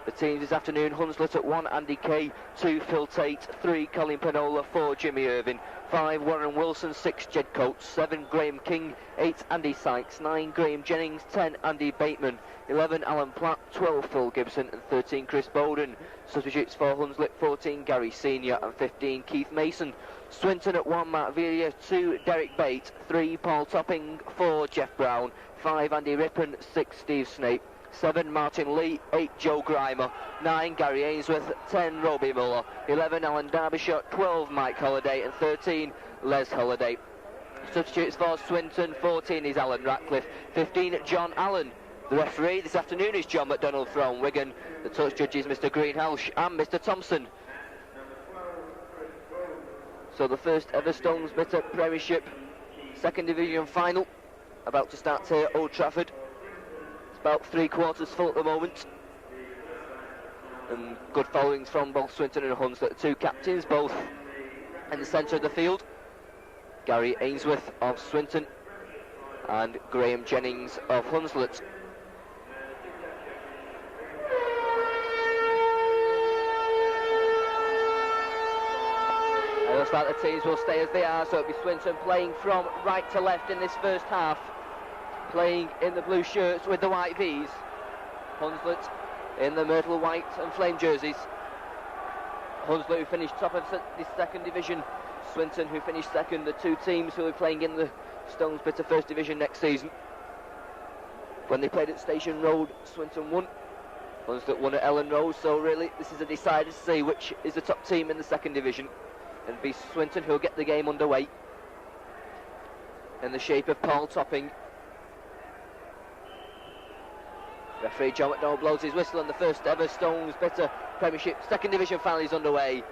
The teams this afternoon: Hunslet at 1, Andy Kay; 2, Phil Tate; 3, Colin Penola; 4, Jimmy Irvin; 5, Warren Wilson; 6, Jed Coates; 7, Graham King; 8, Andy Sykes; 9, Graham Jennings; 10, Andy Bateman; 11, Alan Platt; 12, Phil Gibson; and 13, Chris Bowden. Substitutes for Hunslet: 14, Gary Senior; and 15, Keith Mason. Swinton at 1, Matt Velia; 2, Derek Bate; 3, Paul Topping; 4, Jeff Brown; 5, Andy Rippon; 6, Steve Snape; 7, Martin Lee; 8, Joe Grimer; 9, Gary Ainsworth; 10, Robbie Muller; 11, Alan Derbyshire; 12, Mike Holliday; and 13, Les Holliday. Substitutes for Swinton: 14 is Alan Ratcliffe; 15, John Allen. The referee this afternoon is John McDonald from Wigan. The touch judges Mr Greenhalgh and Mr Thompson. So the first ever Stones Bitter Premiership Second Division final about to start here at Old Trafford. It's about 3/4 full at the moment. And good followings from both Swinton and Hunslet. The two captains both in the centre of the field. Gary Ainsworth of Swinton and Graham Jennings of Hunslet. It looks like the teams will stay as they are, so it'll be Swinton playing from right to left in this first half, playing in the blue shirts with the white V's. Hunslet in the myrtle white and flame jerseys. Hunslet, who finished top of the second division; Swinton, who finished second. The two teams who will be playing in the Stones Bitter First Division next season. When they played at Station Road, Swinton won. Hunslet won at Ellen Road, so really this is a decider to see which is the top team in the second division. And be Swinton who will get the game underway in the shape of Paul Topping. Referee John McDonald blows his whistle and the first ever Stones Bitter Premiership Second Division final is underway.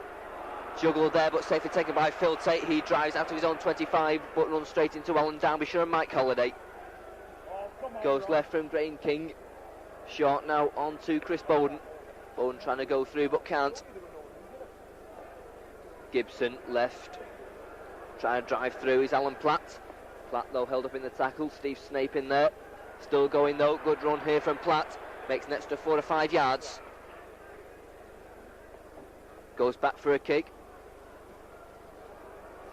Juggled there but safely taken by Phil Tate. He drives out of his own 25 but runs straight into Alan Derbyshire and Mike Holliday. Goes left from Graham King. Short now on to Chris Bowden. Bowden trying to go through but can't. Gibson left, trying to drive through is Alan Platt. Platt though held up in the tackle. Steve Snape in there, still going though. Good run here from Platt, makes an extra 4 or 5 yards. Goes back for a kick.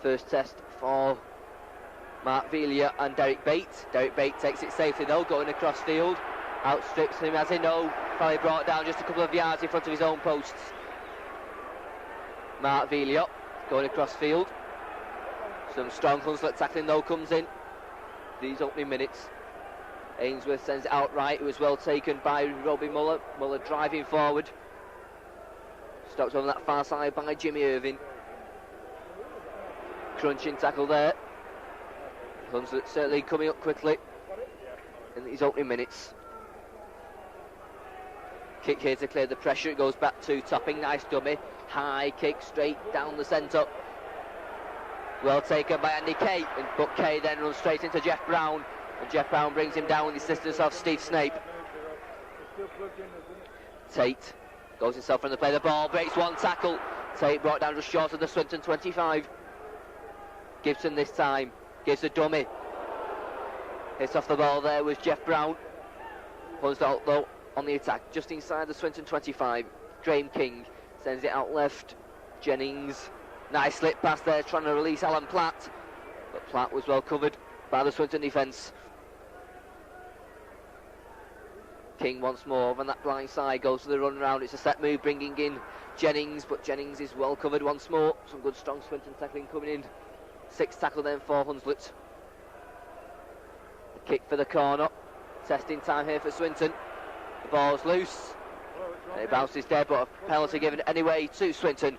First test for Mark Velia and Derek Bate. Derek Bate takes it safely though, going across field. Outstrips him as he know, probably brought down just a couple of yards in front of his own posts. Mark Velia going across field. Some strong Hunslet tackling though comes in these opening minutes. Ainsworth sends it outright. It was well taken by Robbie Muller. Muller driving forward. Stopped on that far side by Jimmy Irvin. Crunching tackle there. Hunslet certainly coming up quickly in these opening minutes. Kick here to clear the pressure. It goes back to Topping. Nice dummy. High kick straight down the centre. Well taken by Andy Kay. But Kay then runs straight into Jeff Brown. And Jeff Brown brings him down with the assistance of Steve Snape. Tate goes himself from the play. The ball breaks one tackle. Tate brought down just short of the Swinton 25. Gibson this time. Gives a dummy. Hits off the ball there was Jeff Brown. Hunslet though on the attack, just inside the Swinton 25. Graham King sends it out left. Jennings, nice slip pass there, trying to release Alan Platt, but Platt was well covered by the Swinton defence. King once more on that blind side, goes to the run round. It's a set move bringing in Jennings, but Jennings is well covered once more. Some good strong Swinton tackling coming in. 6 tackle then for Hunslet. Kick for the corner. Testing time here for Swinton. The ball's loose. It bounces dead, but a penalty given anyway to Swinton.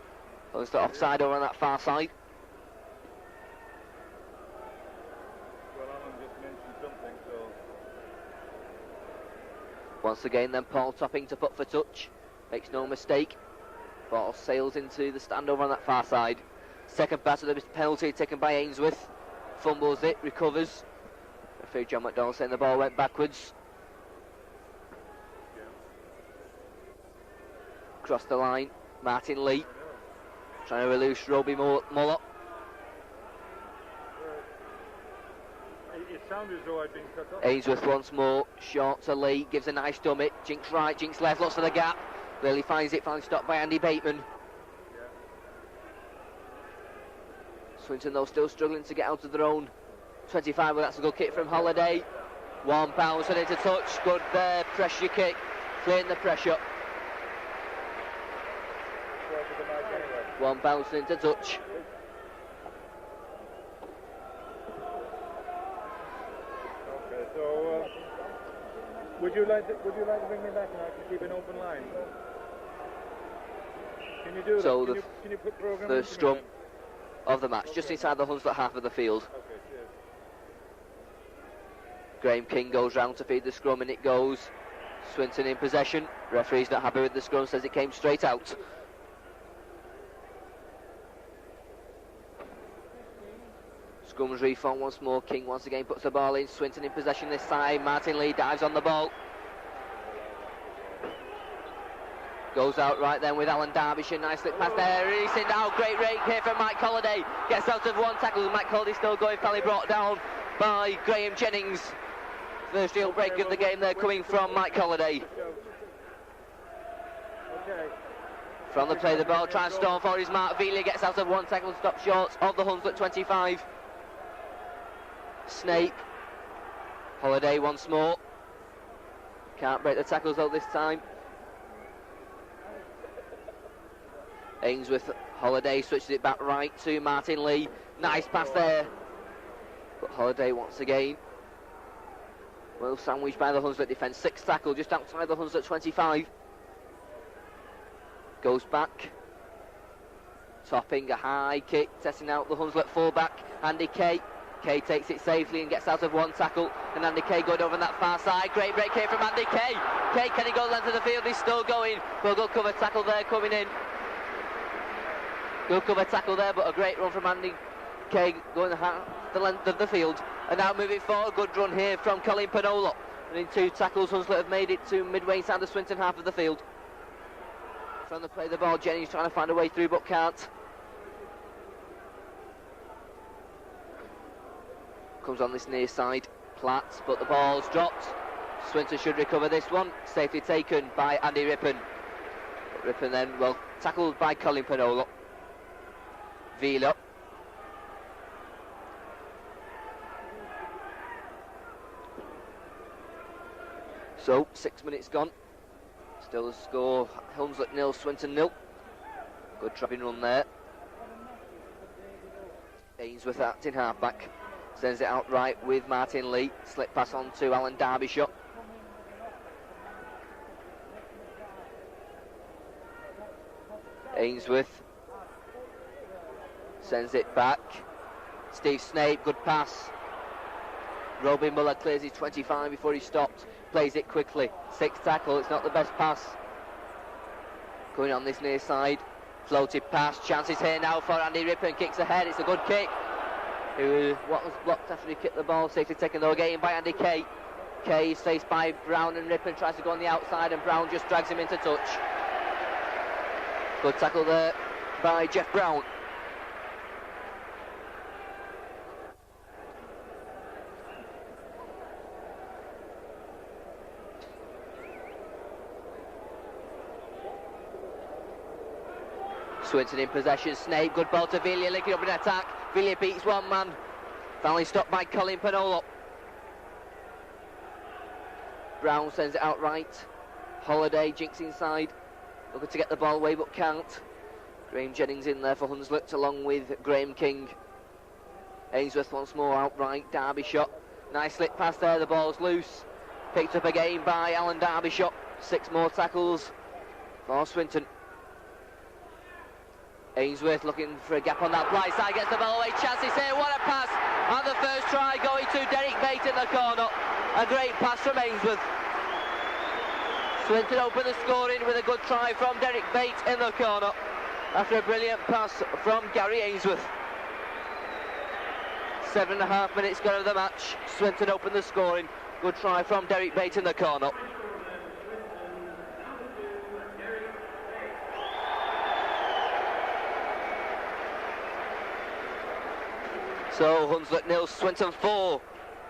Hunslet offside over on that far side. Well, Alan just mentioned something, so... Once again then Paul Topping to put for touch. Makes no mistake. Ball sails into the stand over on that far side. Second pass of the penalty taken by Ainsworth. Fumbles it, recovers. Referee John McDonald saying the ball went backwards. Across the line, Martin Lee trying to release Robbie Muller. It sounded as though I'd been cut off. Ainsworth once more, short to Lee, gives a nice dummy. Jinks right, Jinks left, looks for the gap. Clearly finds it, finally stopped by Andy Bateman. Swinton though still struggling to get out of their own 25, but that's a good kick from Holiday. One bounce and into touch, good there, pressure kick, clearing the pressure. One bounce and into touch. Okay, so would you like to bring me back and I can keep an open line? Can you do so that? Can you put program the into me scrum then? of the match, just inside the Hunslet half of the field. Okay, cheers. Graham King goes round to feed the scrum and it goes. Swinton in possession. Referee's not happy with the scrum, says it came straight out. Scrum's reformed once more. King once again puts the ball in. Swinton in possession this time. Martin Lee dives on the ball. Goes out right then with Alan Derbyshire. Nice slip pass there. Releasing now. Great rake here from Mike Holliday. Gets out of one tackle. Mike Holliday still going. Finally brought down by Graham Jennings. First real break of the game there coming from Mike Holliday. Okay. From the play, the ball trying to storm for his Mark Velia. Gets out of one tackle and stops short of the Hunslet 25. Snape. Holliday once more. Can't break the tackles though this time. Ainsworth, Holliday switches it back right to Martin Lee. Nice pass there. But Holliday once again. Well sandwiched by the Hunslet defence. Sixth tackle just outside the Hunslet 25. Goes back. Topping a high kick. Testing out the Hunslet fullback. Andy Kay. Kay takes it safely and gets out of one tackle. And Andy Kay going over on that far side. Great break here from Andy Kay. Kay, can he go length of the field? He's still going. Well, good cover tackle there coming in. Good cover tackle there, but a great run from Andy Kay going the length of the field. And now moving forward, good run here from Colin Panola. And in two tackles, Hunslet have made it to midway inside the Swinton half of the field. From the play, the ball, Jennings trying to find a way through, but can't. Comes on this near side, Platt, but the ball's dropped. Swinton should recover this one. Safely taken by Andy Rippon. But Rippon then, well, tackled by Colin Panola. Vila. So, 6 minutes gone. Still the score, Hunslet 0, Swinton 0. Good trapping run there. Ainsworth acting halfback. Sends it out right with Martin Lee. Slip pass on to Alan Derbyshire. Ainsworth sends it back. Steve Snape, good pass. Robin Muller clears his 25 before he stopped. Plays it quickly. Sixth tackle, it's not the best pass. Going on this near side. Floated pass, chances here now for Andy Rippon. Kicks ahead, it's a good kick. What was blocked after he kicked the ball. Safely taken though again by Andy Kay. Kay is faced by Brown and Rippon tries to go on the outside and Brown just drags him into touch. Good tackle there by Jeff Brown. Swinton in possession, Snape, good ball to Villiers, linking up in attack. Villiers beats one man. Finally stopped by Colin Panola. Brown sends it out right. Holiday jinks inside. Looking to get the ball away but can't. Graham Jennings in there for Hunslet along with Graham King. Ainsworth once more outright. Derbyshire. Nice slip pass there, the ball's loose. Picked up again by Alan Derbyshire. 6 more tackles for Swinton. Ainsworth looking for a gap on that blind side, gets the ball away, chances here, what a pass, and the first try going to Derek Bate in the corner, a great pass from Ainsworth. Swinton open the scoring with a good try from Derek Bate in the corner, after a brilliant pass from Gary Ainsworth. 7.5 minutes gone of the match, Swinton open the scoring, good try from Derek Bate in the corner. So Hunslet 0, Swinton 4.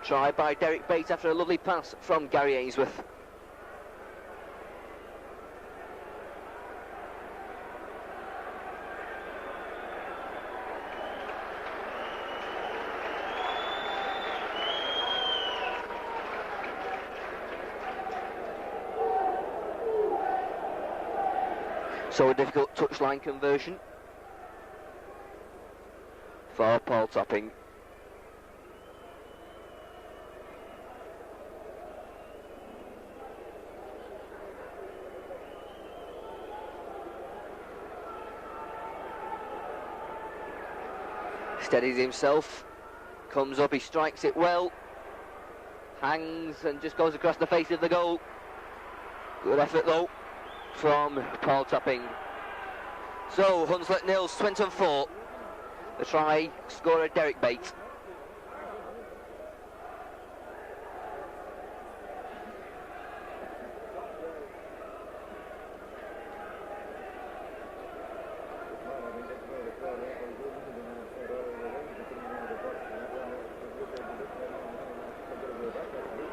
Try by Derek Bates after a lovely pass from Gary Ainsworth. So a difficult touchline conversion for Paul Topping. Steadies himself, comes up, he strikes it well, hangs and just goes across the face of the goal. Good effort though from Paul Topping. So Hunslet 0, Swinton 4. The try scorer Derek Bates.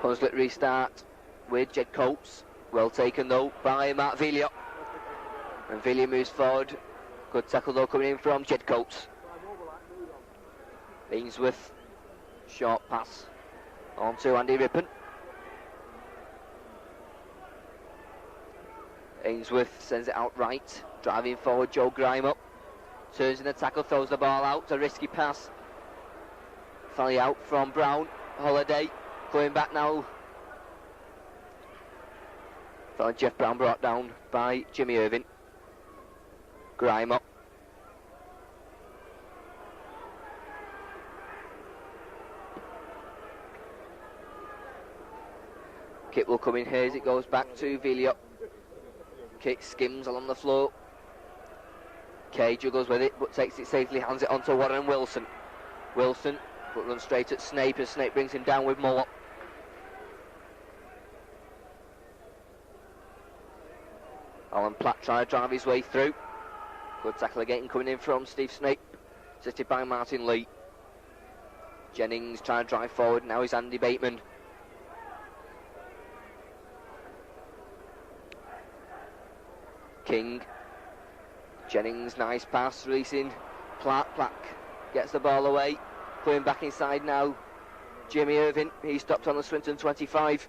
Hunslet restart with Jed Coates. Well taken though by Mark Villiot. And Villiot moves forward. Good tackle though coming in from Jed Coates. Ainsworth, short pass on to Andy Rippon. Ainsworth sends it out right. Driving forward, Joe Grime up. Turns in the tackle, throws the ball out. A risky pass. Finally out from Brown. Holiday going back now. Finally Jeff Brown brought down by Jimmy Irving. Grime up. Kick will come in here as it goes back to Villiot. Kick skims along the floor. Kay juggles with it but takes it safely, hands it on to Warren Wilson. Wilson but runs straight at Snape as Snape brings him down with Mollop. Alan Platt trying to drive his way through. Good tackle again coming in from Steve Snape. Assisted by Martin Lee. Jennings trying to drive forward, now is Andy Bateman. King. Jennings, nice pass, releasing Platt. Platt gets the ball away. Going back inside now. Jimmy Irving, he stopped on the Swinton 25.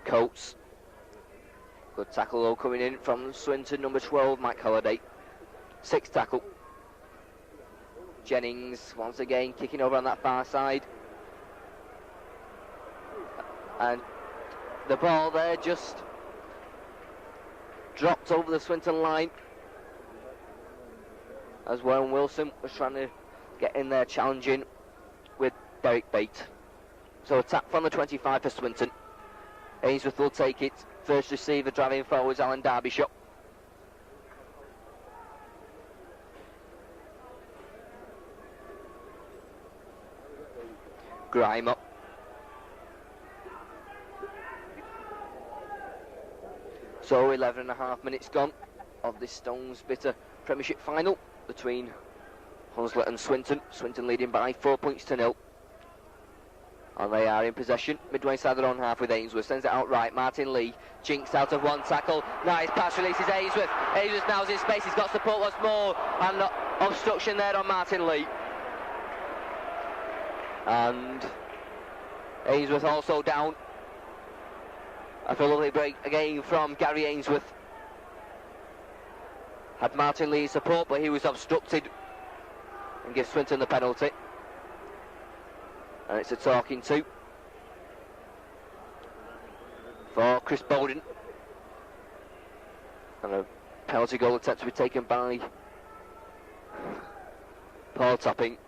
Coates. Good tackle though coming in from Swinton, number 12, Mike Holliday. 6 tackle. Jennings once again kicking over on that far side. And the ball there just dropped over the Swinton line as Warren Wilson was trying to get in there challenging with Derek Bates. So attack from the 25 for Swinton. Ainsworth will take it. First receiver driving forwards, Alan Derbyshire. Grime up. So 11.5 minutes gone of this Stones Bitter Premiership final between Hunslet and Swinton. Swinton leading by 4 points to 0. And they are in possession, midway inside their own half with Ainsworth. Sends it out right, Martin Lee jinks out of one tackle. Nice pass, releases Ainsworth. Ainsworth now's in space, he's got support once more. And obstruction there on Martin Lee. And Ainsworth also down. After a lovely break again from Gary Ainsworth. Had Martin Lee's support, but he was obstructed. And gives Swinton the penalty. And it's a talking to for Chris Bowden. And a penalty goal attempt to be taken by Paul Topping.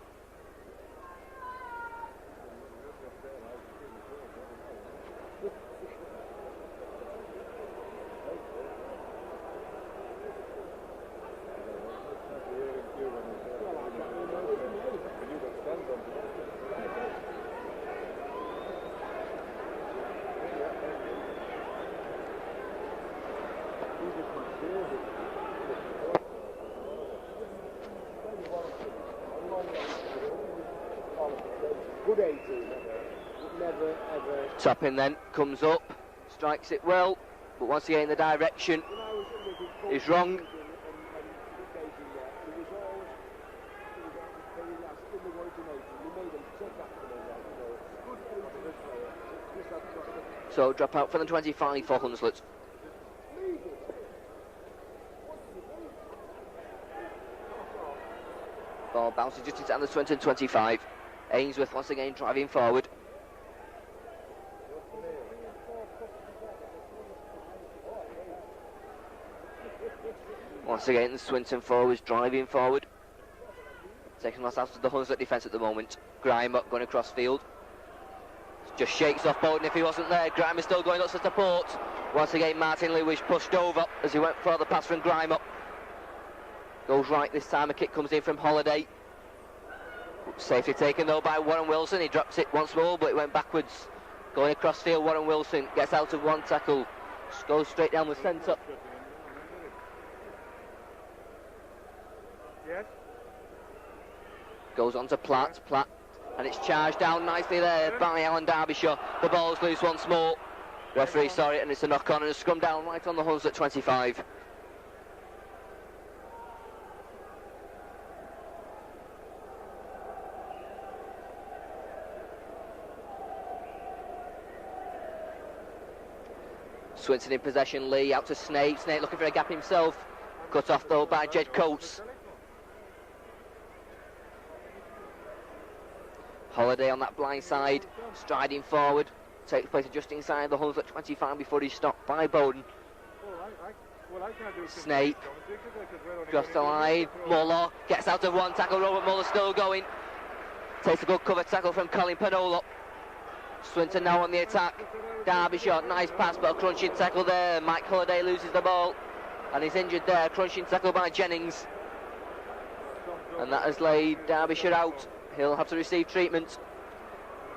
Topping then comes up, strikes it well, but once again the direction is wrong. So drop out for the 25 for Hunslet. Ball bounces just inside the Swinton 25. Ainsworth once again driving forward. Once again, the Swinton forwards driving forward. Taking loss out of the Hunslet defence at the moment. Grime up, going across field. Just shakes off Bowden if he wasn't there. Grime is still going up to support. Once again, Martin Lewis pushed over as he went for the pass from Grime up. Goes right this time, a kick comes in from Holiday. Safely taken though by Warren Wilson. He drops it once more, but it went backwards. Going across field, Warren Wilson gets out of one tackle. Goes straight down the centre. Yes? Goes on to Platt, and it's charged down nicely there by Alan Derbyshire. The ball's loose once more. Referee saw it and it's a knock on and a scrum down right on the Hunslet 25. Swinton in possession, Lee out to Snape. Snape looking for a gap himself. Cut off though by Jed Coates. Holiday on that blind side, striding forward, takes place just inside the Hunslet 25 before he's stopped by Bowden. Snape, across the line, Muller gets out of one tackle, Robert Muller still going. Takes a good cover tackle from Colin Panola. Swinton now on the attack. Derbyshire, nice pass but a crunching tackle there. Mike Holiday loses the ball and he's injured there. Crunching tackle by Jennings. And that has laid Derbyshire out. He'll have to receive treatment.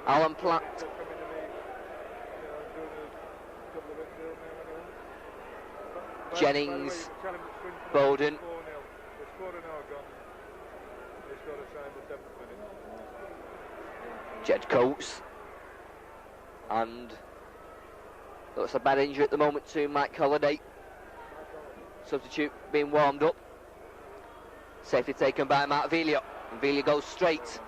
Alan Platt. Jennings. Bowden. Jed Coates. And looks a bad injury at the moment to Mike Holiday. Substitute being warmed up. Safely taken by Mark Velia. And Velia goes straight.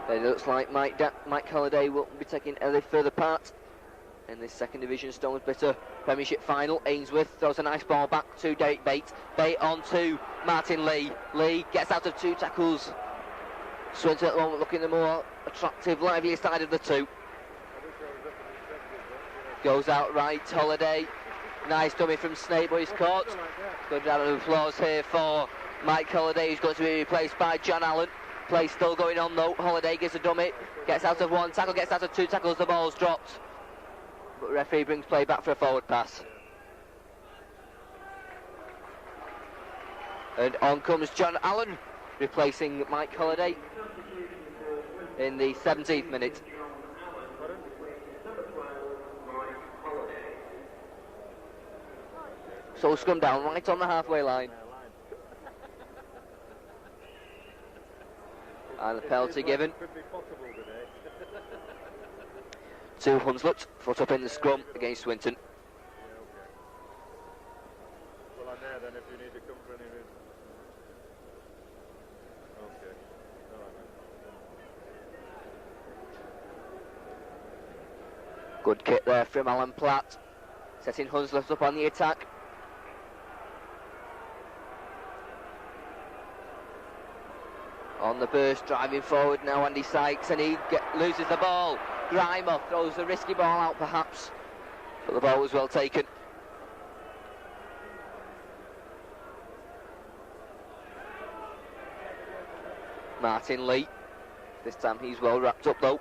It looks like Mike Holiday will be taking a further part in this second division Stones Bitter Premiership final. Ainsworth throws a nice ball back to Derek Bate. Bate on to Martin Lee. Lee gets out of two tackles. Swinton at the moment looking the more attractive, lively side of the two. Goes out right, Holiday. Nice dummy from Snape, but he's caught. Good round of applause here for Mike Holiday, who's going to be replaced by John Allen. Play still going on though. Holiday gives a dummy, gets out of one tackle, gets out of two tackles, the ball's dropped. But the referee brings play back for a forward pass. And on comes John Allen, replacing Mike Holiday in the 17th minute. So scrum down right on the halfway line. And the penalty given to Hunslet, foot up in the scrum against Swinton. Well, I'm there then if you need to come for any reason. Okay. Good kick there from Alan Platt, setting Hunslet up on the attack. On the burst, driving forward now, Andy Sykes, and he loses the ball. Grimer throws the risky ball out perhaps, but the ball was well taken. Martin Lee, this time he's well wrapped up though.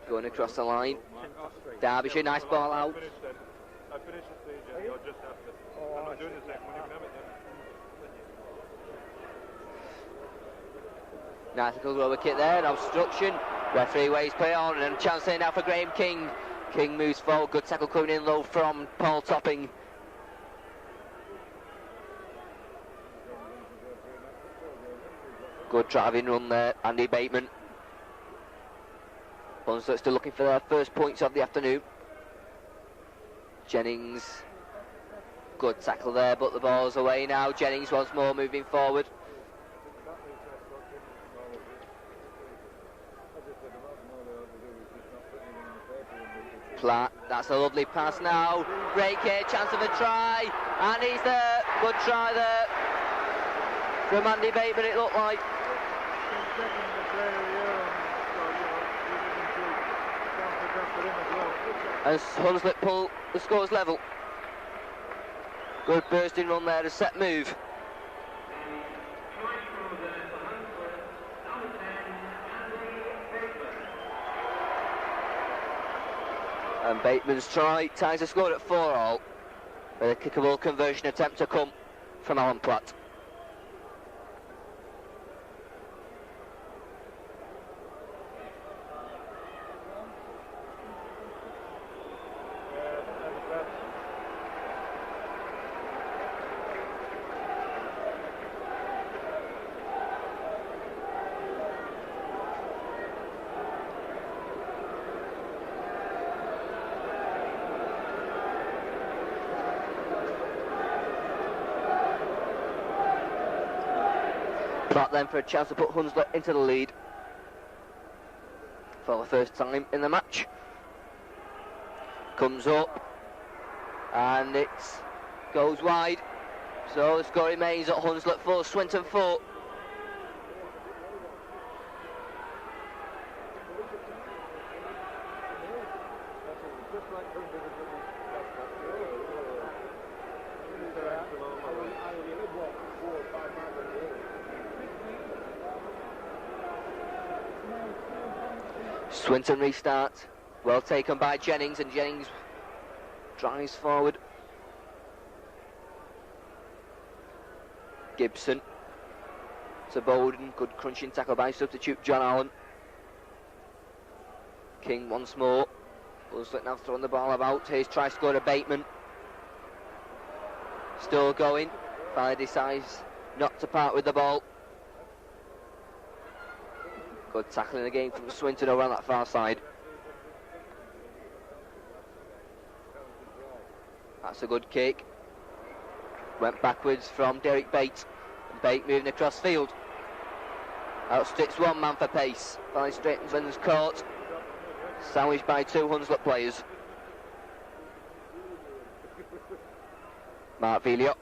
Going across the line. Derbyshire, nice ball out. I finished the stage or just after. I'm not doing the second one, you can have it then. Nice little rubber kick there, an obstruction. Referee waves play on, and a chance there now for Graham King. King moves forward, good tackle coming in low from Paul Topping. Good driving run there, Andy Bateman. Hunslet still looking for their first points of the afternoon. Jennings, good tackle there, but the ball's away now. Jennings once more moving forward. Platt, that's a lovely pass now. Break here, chance of a try, and he's there. Good try there from Andy Bateman, it looked like. And Hunslet pull the scores level. Good bursting run there, a set move. And Bateman's try ties the score at 4-all. With a kickable conversion attempt to come from Alan Platt. Platt then for a chance to put Hunslet into the lead for the first time in the match. Comes up and it goes wide, so the score remains at Hunslet 4, Swinton 4. Swinton restart, well taken by Jennings, and Jennings drives forward. Gibson to Bowden, good crunching tackle by substitute John Allen. King once more, Hunslet now throwing the ball about, here's try scorer Bateman. Still going, finally decides not to part with the ball. Good tackling the game from Swinton over on that far side. That's a good kick. Went backwards from Derek Bate. And Bate moving across field. Outstrips one man for pace. Finally straightens when there's caught. Sandwiched by two Hunslet players. Mark Viliot.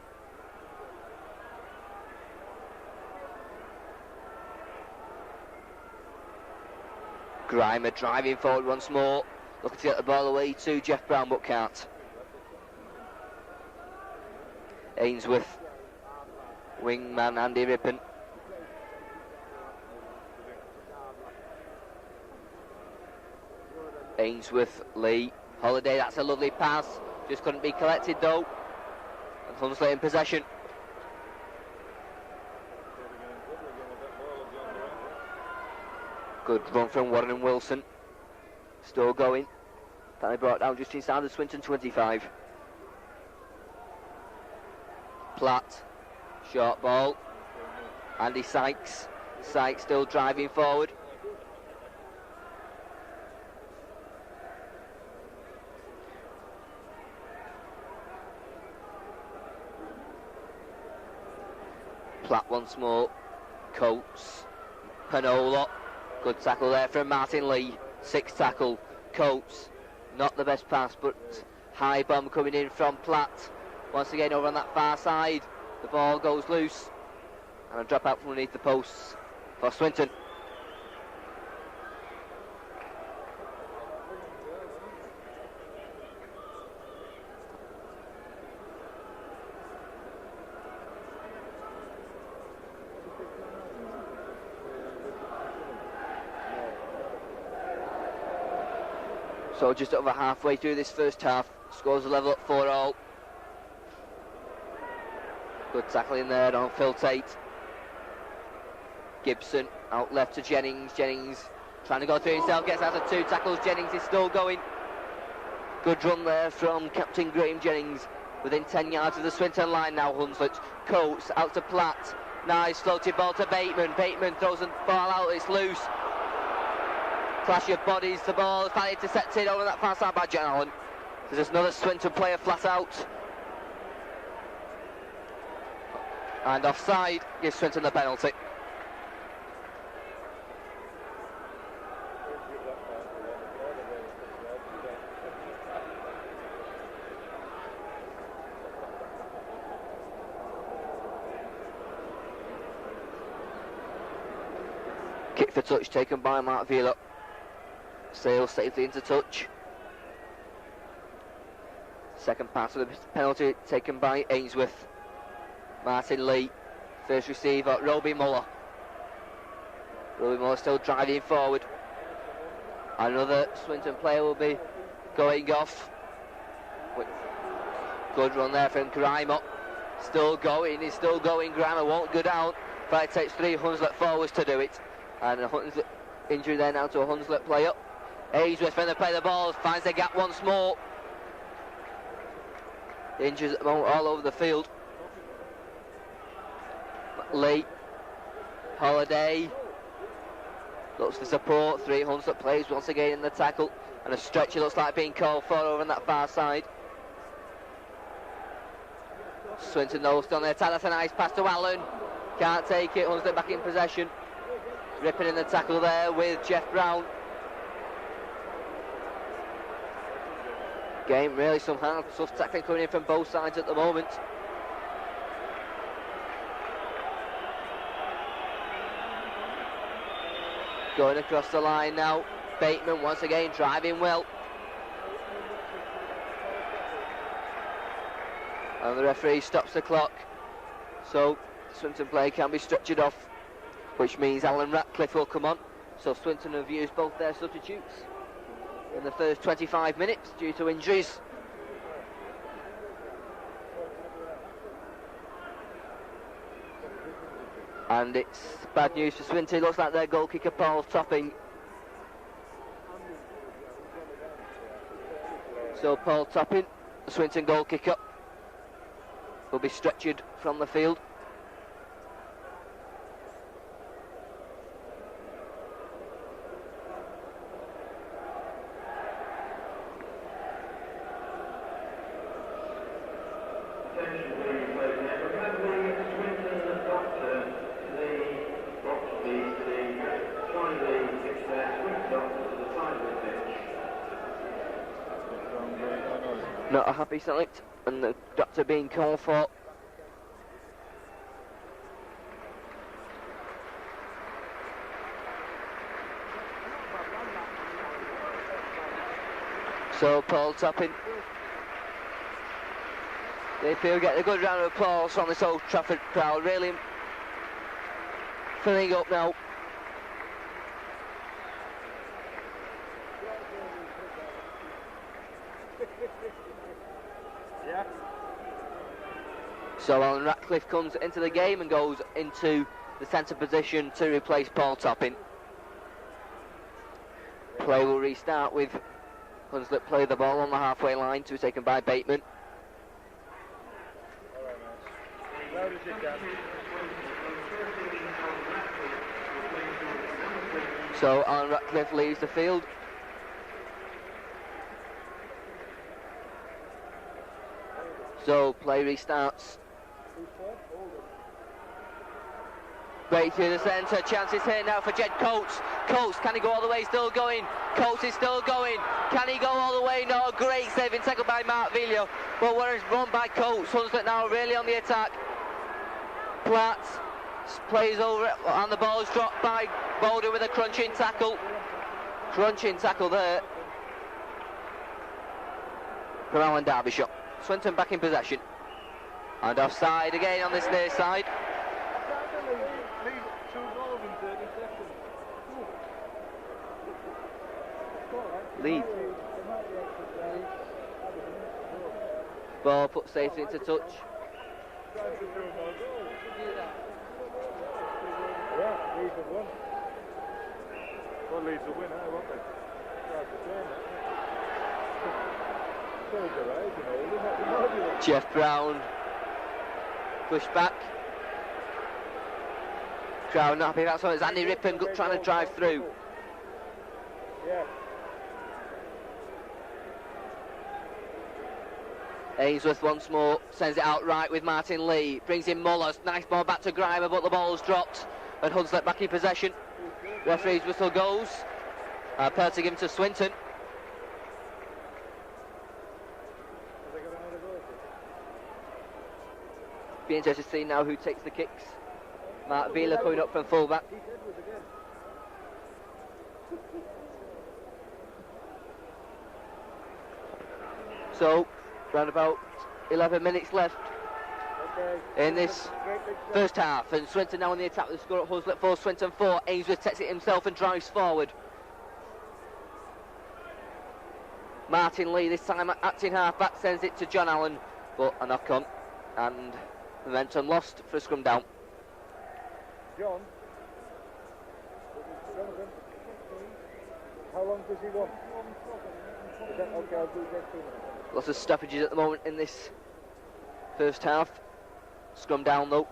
Grimer driving forward once more, looking to get the ball away to Jeff Brown, but can't. Ainsworth, wingman Andy Rippon. Ainsworth, Lee, Holiday, that's a lovely pass, just couldn't be collected though. And Hunslet in possession. Good run from Warren and Wilson. Still going. Finally brought down just inside the Swinton 25. Platt. Short ball. Andy Sykes. Sykes still driving forward. Platt once more. Coates. Panola. Good tackle there from Martin Lee. Sixth tackle. Coates. Not the best pass, but high bomb coming in from Platt. Once again over on that far side. The ball goes loose. And a drop out from underneath the posts for Swinton. So just over halfway through this first half, scores a level at 4-all. Good tackling there on Phil Tate. Gibson out left to Jennings. Jennings trying to go through himself, gets out of two tackles. Jennings is still going. Good run there from Captain Graham Jennings. Within 10 yards of the Swinton line now, Hunslet. Coates out to Platt. Nice floated ball to Bateman. Bateman throws the ball out, it's loose. Clash of bodies, the ball is finally intercepted over that far side by John Allen. There's another Swinton player flat out. And offside gives Swinton the penalty. Kick for touch taken by Mark Vila. Sales safely into touch. Second pass of the penalty taken by Ainsworth. Martin Lee. First receiver, Roby Muller. Roby Muller still driving forward. Another Swinton player will be going off. Good run there from Grimer. Still going, he's still going. Grimer won't go down, but it takes 3 Hunslet forwards to do it. And a Hunslet injury there now to a Hunslet player. Ainsworth when they play the ball, finds the gap once more. Injuries at the moment all over the field. Lee, Holiday, looks for support. 3 Hunslet players once again in the tackle, and a stretcher looks like being called for over on that far side. Swinton though still on the attack. That's a nice pass to Allen. Can't take it. Hunslet back in possession. Ripping in the tackle there with Jeff Brown. Game really some hard tough tackling coming in from both sides at the moment. Going across the line now. Bateman once again driving well. And the referee stops the clock. So Swinton play can be stretched off, which means Alan Ratcliffe will come on. So Swinton have used both their substitutes in the first 25 minutes due to injuries. And it's bad news for Swinton. It looks like their goal kicker Paul Topping. So Paul Topping, the Swinton goal kicker, will be stretchered from the field. Not a happy select, and the doctor being called for. So Paul Topping. They feel get a good round of applause from this Old Trafford crowd, really filling up now. Yeah. So Alan Ratcliffe comes into the game and goes into the centre position to replace Paul Topping. Play will restart with Hunslet play the ball on the halfway line to be taken by Bateman. Loud as you can. So Alan Ratcliffe leaves the field. So play restarts. Break through the centre, chances here now for Jed Coates. Coates, can he go all the way? Still going. Coates is still going. Can he go all the way? No, great saving tackle by Mark Villa. But where is run by Coates? Hunslet now really on the attack. Platt plays over it, and the ball is dropped by Boulder with a crunching tackle. Crunching tackle there from Alan Derbyshire. Swinton back in possession. And offside again on this near side. Lead. Ball put safely into touch. Yeah, Leeds have won. Well, Leeds will win, won't they? Jeff Brown pushed back. Crowd not happy. That's what it's Andy Rippon trying to drive through. Yeah. Ainsworth once more sends it out right with Martin Lee. Brings in Muller. Nice ball back to Grimer, but the ball's dropped. And Hunslet back in possession. Referee's whistle goes. Penalty given to Swinton. Be interested to see now who takes the kicks. Mark Vila coming up from fullback. So, round about 11 minutes left in this first half, and Swinton now on the attack with the score at Hunslet 4, Swinton 4. Ainsworth takes it himself and drives forward. Martin Lee this time acting half back, sends it to John Allen, but a knock on and momentum lost for a scrum down. John, Jonathan, how long does he want? Is that okay? I'll do next 2 minutes. Lots of stoppages at the moment in this first half. Scrum down though,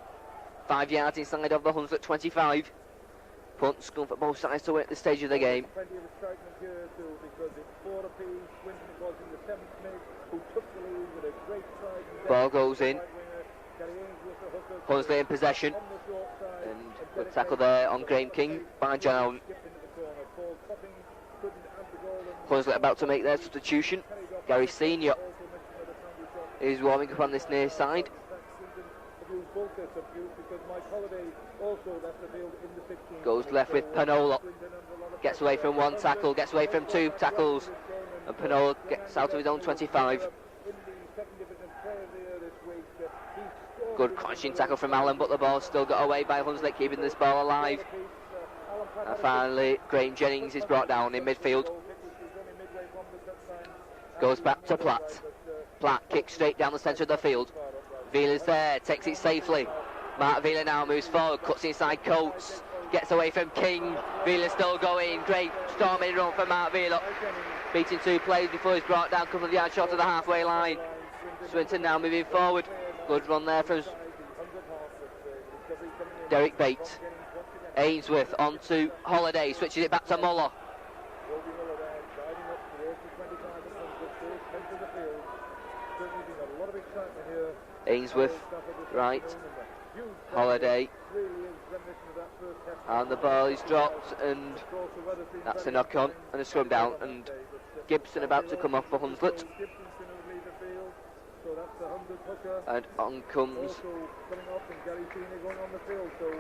5 yards inside of the Hunslet 25. Punt, scrum for both sides to win at this stage of the game. Plenty of excitement here too, because it's 4 apiece. Swinton was in the 7th minute, who took the lead with a great stride. Ball goes in. Hunslet in possession, and good tackle there on Graham King by John Allen. Hunslet about to make their substitution. Gary Senior is warming up on this near side. Goes left with Panola. Gets away from one tackle, gets away from 2 tackles, and Panola gets out of his own 25. Good crunching tackle from Allen, but the ball still got away by Hunslet, keeping this ball alive. And finally, Graham Jennings is brought down in midfield. Goes back to Platt. Platt kicks straight down the centre of the field. Wheeler's there, takes it safely. Mark Wheeler now moves forward, cuts inside Coates, gets away from King. Wheeler still going, great storming run for Mark Wheeler. Beating 2 plays before he's brought down, a couple of yards short of the halfway line. Swinton now moving forward. Good run there from Derek Bates. Ainsworth on to Holiday, switches it back to Muller. Ainsworth, right, Holiday, and the ball is dropped, and that's a knock on and a scrum down, and Gibson about to come off for Hunslet, and on comes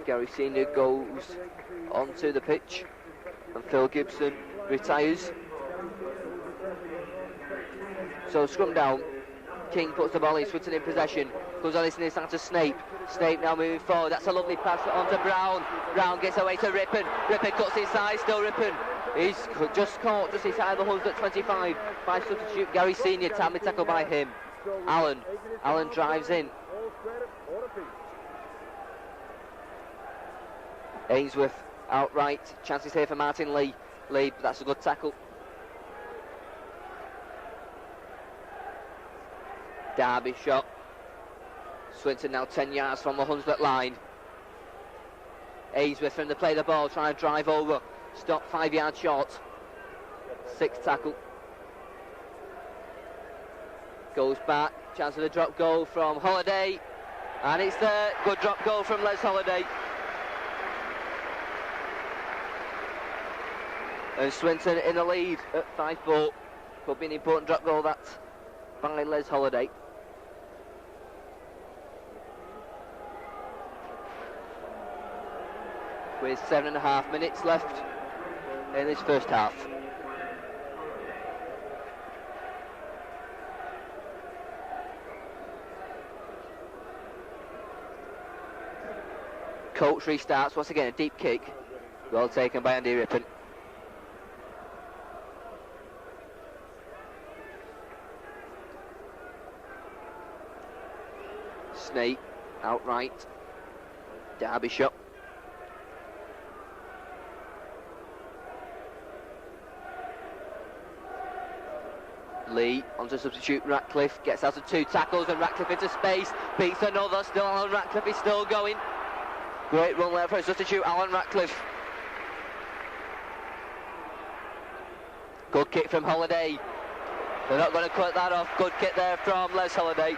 Gary Senior, goes onto the pitch, and Phil Gibson retires. So scrum down. King puts the ball in, Swinton in possession, goes on his near side to Snape. Snape now moving forward, that's a lovely pass on to Brown. Brown gets away to Rippon. Rippon cuts inside, still Rippon. He's just caught just inside the Hunslet 25 by substitute Gary Senior, timely tackle by him. Allen drives in. Ainsworth outright, chances here for Martin Lee. But that's a good tackle. Derby shot. Swinton now 10 yards from the Hunslet line. Ainsworth from the play the ball, trying to drive over. Stop 5 yards short. 6 tackle. Goes back. Chance of a drop goal from Holiday. And it's there. Good drop goal from Les Holiday. And Swinton in the lead at 5-4. Could be an important drop goal that by Les Holiday. With 7.5 minutes left in this first half. Coates restarts once again, a deep kick. Well taken by Andy Rippon. Snake outright. Derby shot. Lee onto substitute Ratcliffe, gets out of 2 tackles and Ratcliffe into space, beats another, still Alan Ratcliffe is still going. Great run there for a substitute, Alan Ratcliffe. Good kick from Holiday. They're not going to cut that off. Good kick there from Les Holiday.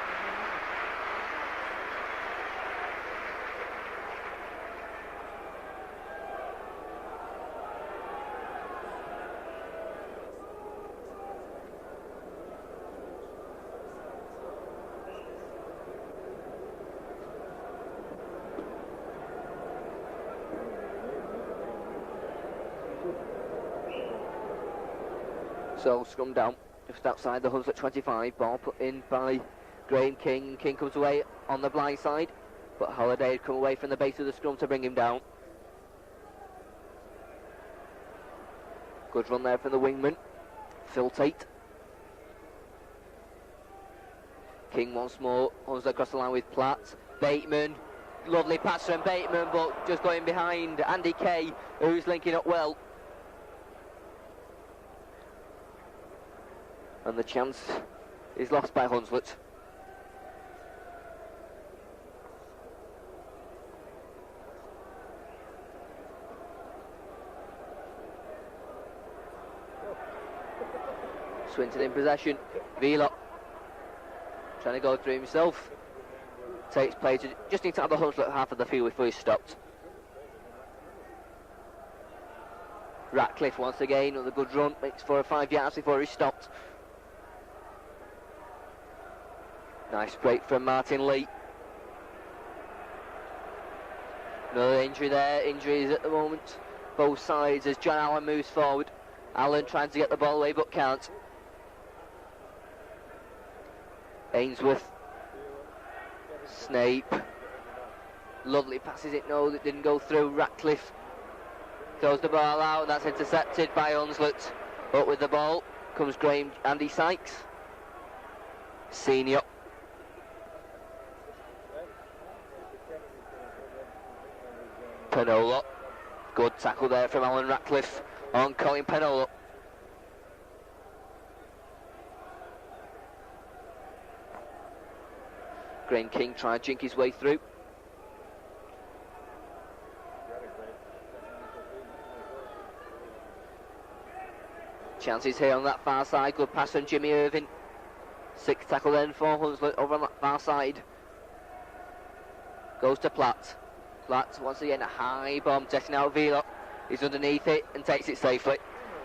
So scrum down, just outside the Hunslet 25. Ball put in by Graham King. King comes away on the blind side, but Holiday had come away from the base of the scrum to bring him down. Good run there from the wingman, Phil Tate. King once more, Hunslet across the line with Platt. Bateman, lovely pass from Bateman, but just going behind Andy Kay, who's linking up well. And the chance is lost by Hunslet. Swinton in possession. Vlock trying to go through himself. Takes play to just inside the Hunslet half of the field before he's stopped. Ratcliffe once again on the good run, makes 4 or 5 yards before he's stopped. Nice break from Martin Lee. Another injury there, injuries at the moment, both sides as John Allen moves forward. Allen trying to get the ball away but can't. Ainsworth, Snape, lovely passes it, no, that didn't go through. Ratcliffe throws the ball out, that's intercepted by Hunslet. But with the ball comes Andy Sykes, senior. Penola, good tackle there from Alan Ratcliffe on Colin Penola. Graham King tried to jink his way through. Chances here on that far side, good pass from Jimmy Irving. 6th tackle then for Hunslet over on that far side. Goes to Platt. Platt once again a high bomb, testing out Vlock. He's underneath it and takes it safely.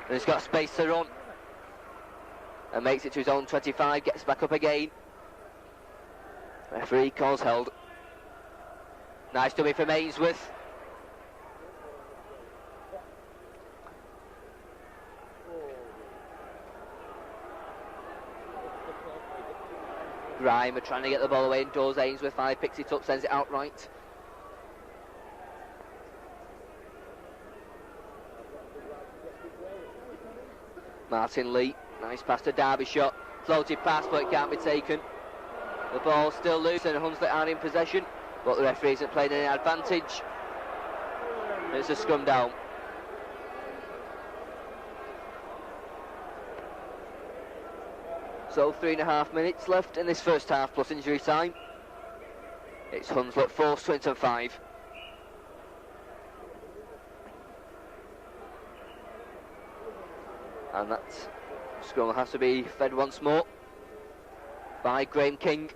And he's got space to run. And makes it to his own 25, gets back up again. Referee calls held. Nice dummy from Ainsworth. Grime are trying to get the ball away indoors. Ainsworth 5 picks it up, sends it outright. Martin Lee, nice pass to Derbyshire. Floated pass, but it can't be taken. The ball's still loose and Hunslet are in possession, but the referee isn't playing any advantage. It's a scrum down. So 3.5 minutes left in this first half plus injury time. It's Hunslet 4, Swinton 5. And that scrum has to be fed once more by Graham King.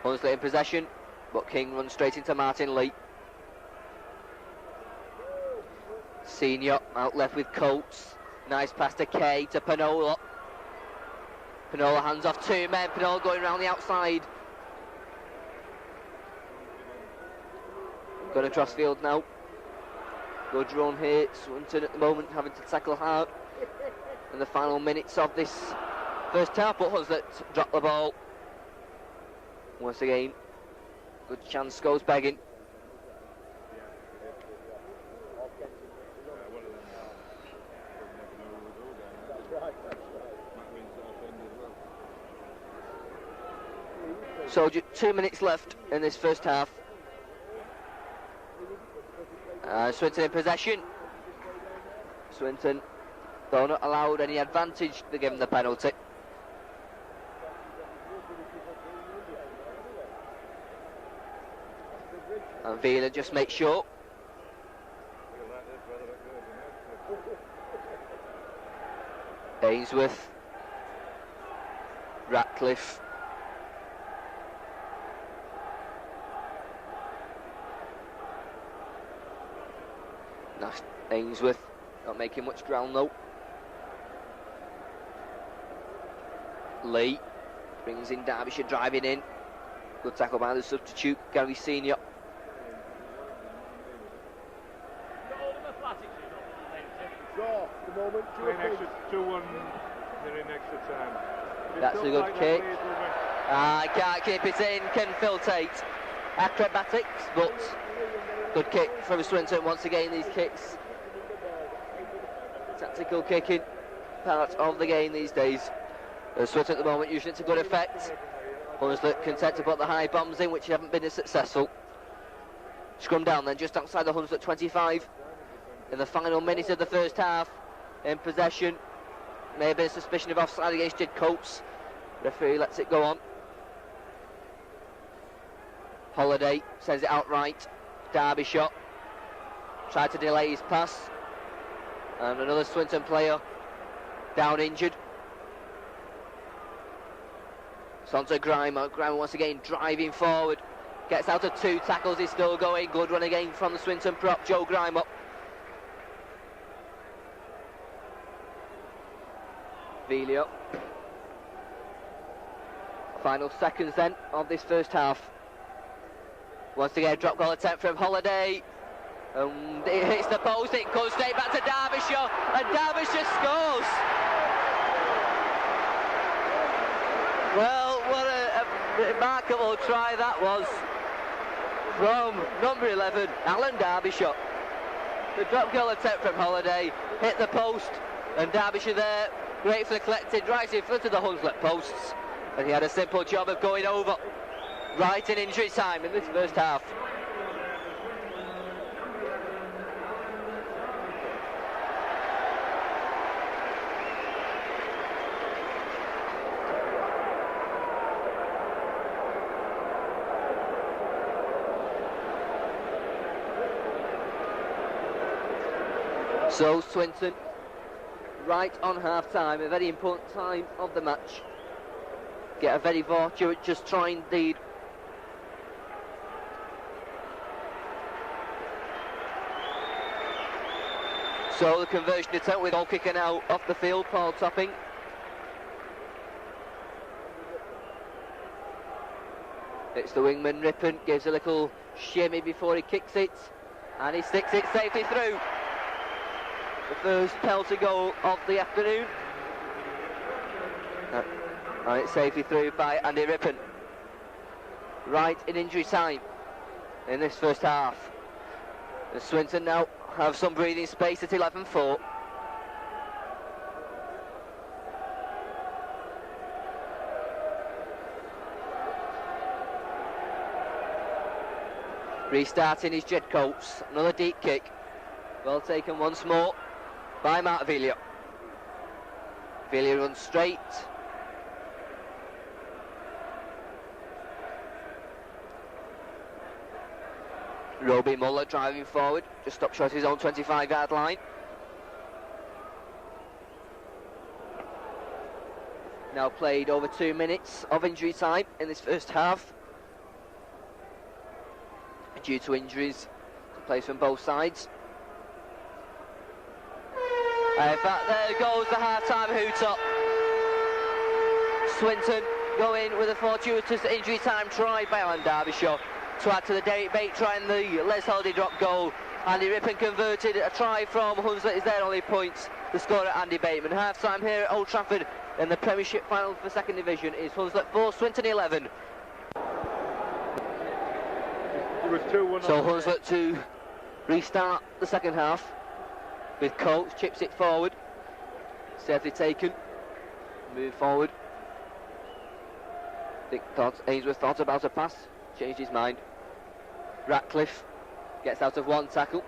Hunslet in possession, but King runs straight into Martin Lee. Senior out left with Coates. Nice pass to Kay to Penola. Penola hands off 2 men. Penola going around the outside. Going across field now. Good run here. Swinton at the moment having to tackle hard in the final minutes of this first half, but Hunslet drop the ball. Once again, good chance goes begging. So just 2 minutes left in this first half. Swinton in possession. Swinton, though not allowed any advantage, they give him the penalty. And Vila just makes sure. Ainsworth, Ratcliffe, nice. Ainsworth not making much ground though. Lee brings in Derbyshire driving in. Good tackle by the substitute, Gary Senior. Draw. The moment. Playing extra 2-1. They're in extra time. That's a good kick. Can't keep it in. Can Phil Tate. Acrobatics, but good kick from Swinton. Once again, these kicks. Tactical kicking. Part of the game these days. Swinton at the moment using it to good effect. Hunslet content to put the high bombs in, which haven't been as successful. Scrum down then, just outside the Hunslet 25. In the final minute of the first half. In possession. Maybe a suspicion of offside against Jed Coates. Referee lets it go on. Holiday sends it outright. Derby shot. Tried to delay his pass. And another Swinton player down injured. It's on to Grimer. Grimer once again driving forward. Gets out of 2 tackles, he's still going. Good run again from the Swinton prop, Joe Grimer. Velio. Final seconds then of this first half. Once again, drop goal attempt from Holiday. It hits the post, it goes straight back to Derbyshire, and Derbyshire scores! Well, what a remarkable try that was from number 11, Alan Derbyshire. The drop goal attempt from Holiday hit the post, and Derbyshire there, gratefully collected right in front of the Hunslet posts, and he had a simple job of going over right in injury time in this first half. So Swinton, right on half-time, a very important time of the match. Get a very fortuitous trying lead. So the conversion attempt with all kicking out off the field, Paul Topping. It's the wingman Rippon, gives a little shimmy before he kicks it, and he sticks it safely through. The first penalty goal of the afternoon. And it's safely through by Andy Rippon. Right in injury time in this first half. The Swinton now have some breathing space at 11-4. Restarting is Jed Coates. Another deep kick. Well taken once more by Mark Velio. Velio runs straight. Roby Muller driving forward, just stopped short of his own 25-yard line. Now played over 2 minutes of injury time in this first half. Due to injuries, players from both sides. In fact, there goes the half-time hoot-up. Swinton going with a fortuitous injury time try by Alan Derbyshire to add to the Derek Bate try and the Les Holiday drop goal. Andy Rippon converted a try from Hunslet is their only points. The scorer Andy Bateman. Half-time here at Old Trafford in the Premiership final for second division is Hunslet 4, Swinton 11. So Hunslet to restart the second half with Coates, chips it forward, safely taken, move forward. Ainsworth thought about a pass, changed his mind. Ratcliffe gets out of one tackle,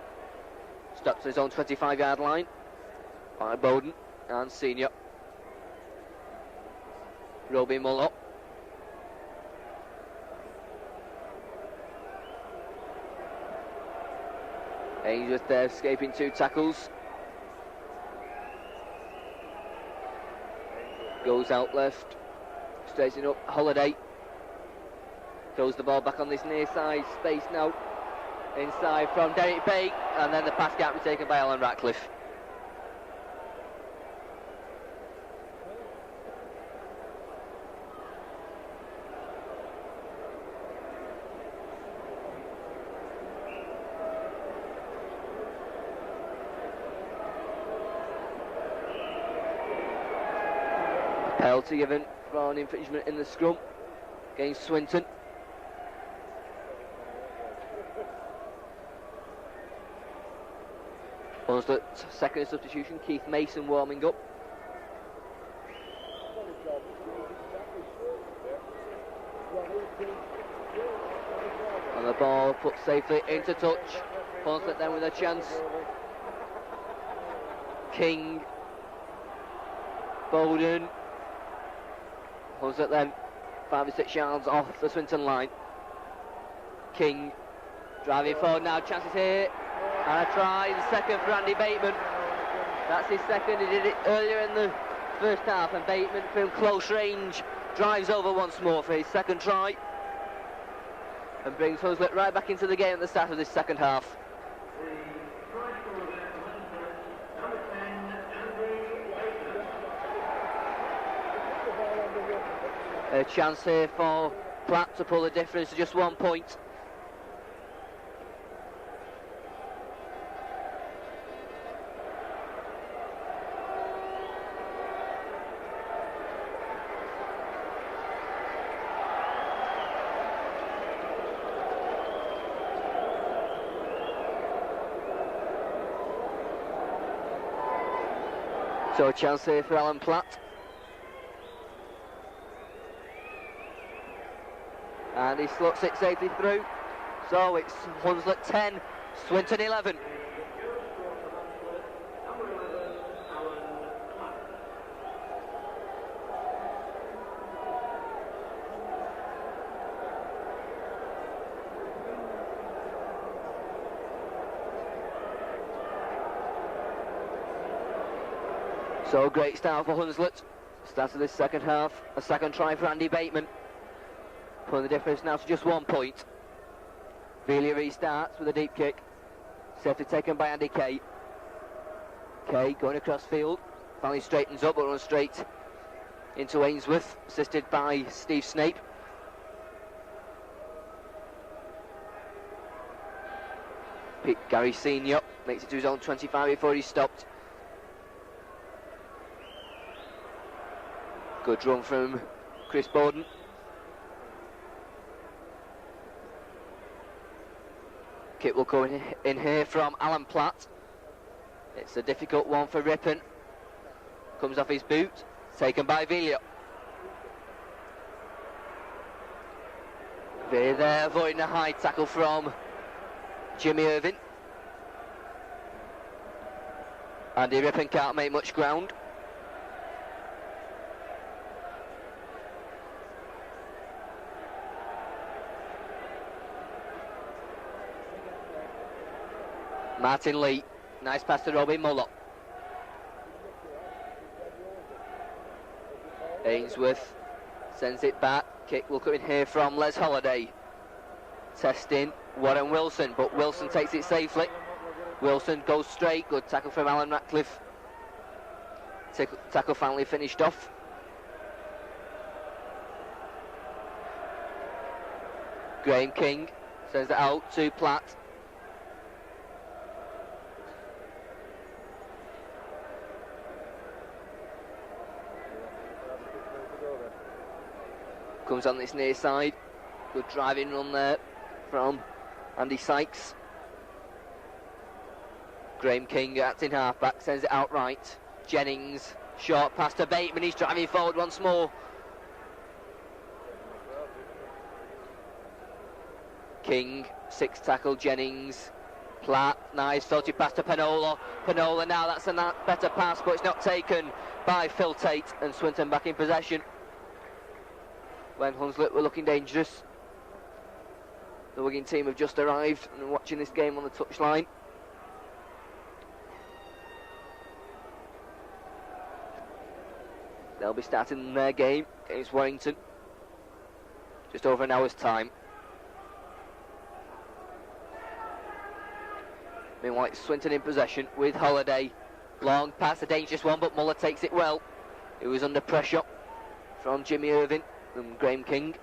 stops at his own 25-yard line by Bowden and Senior. Roby Muller. Ainsworth there escaping 2 tackles. Goes out left, straightening up Holiday. Throws the ball back on this near side, space now inside from Derek Bate, and then the pass can't be taken by Alan Ratcliffe. Penalty given for an infringement in the scrum against Swinton. Hunslet second substitution, Keith Mason warming up. And the ball put safely into touch. Hunslet then with a chance. King, Bowden. Hunslet then 5 or 6 yards off the Swinton line. King driving forward now, chances here. And a try, the second for Andy Bateman. That's his second, he did it earlier in the first half, and Bateman from close range drives over once more for his second try and brings Hunslet right back into the game at the start of this second half. A chance here for Platt to pull the difference to just 1 point. So a chance here for Alan Platt. And he slots it safely through. So it's Hunslet 10, Swinton 11. So great start for Hunslet. Start of this second half. A second try for Andy Bateman. Pulling the difference now to just 1 point. Velia restarts with a deep kick. Safely taken by Andy Kay. Kay going across field. Finally straightens up, but runs straight into Ainsworth, assisted by Steve Snape. Gary Senior makes it to his own 25 before he's stopped. Good run from Chris Bowden. Kick will go in here from Alan Platt. It's a difficult one for Rippon. Comes off his boot, taken by Velia. Velia there avoiding a high tackle from Jimmy Irvine. Andy Rippon can't make much ground. Martin Lee, nice pass to Robbie Muller. Ainsworth sends it back. Kick will come in here from Les Holliday. Testing Warren Wilson, but Wilson takes it safely. Wilson goes straight. Good tackle from Alan Ratcliffe. Tackle finally finished off. Graham King sends it out to Platt. Comes on this near side. Good driving run there from Andy Sykes. Graham King acting halfback, sends it out right. Jennings, short pass to Bateman, he's driving forward once more. King, 6 tackle, Jennings. Platt, nice filthy pass to Penola. Penola now, that's a better pass, but it's not taken by Phil Tate, and Swinton back in possession. When Hunslet were looking dangerous. The Wigan team have just arrived and are watching this game on the touchline. They'll be starting their game against Warrington. Just over an hour's time. Meanwhile, it's Swinton in possession with Holliday. Long pass, a dangerous one, but Muller takes it well. He was under pressure from Jimmy Irvine and Graham King.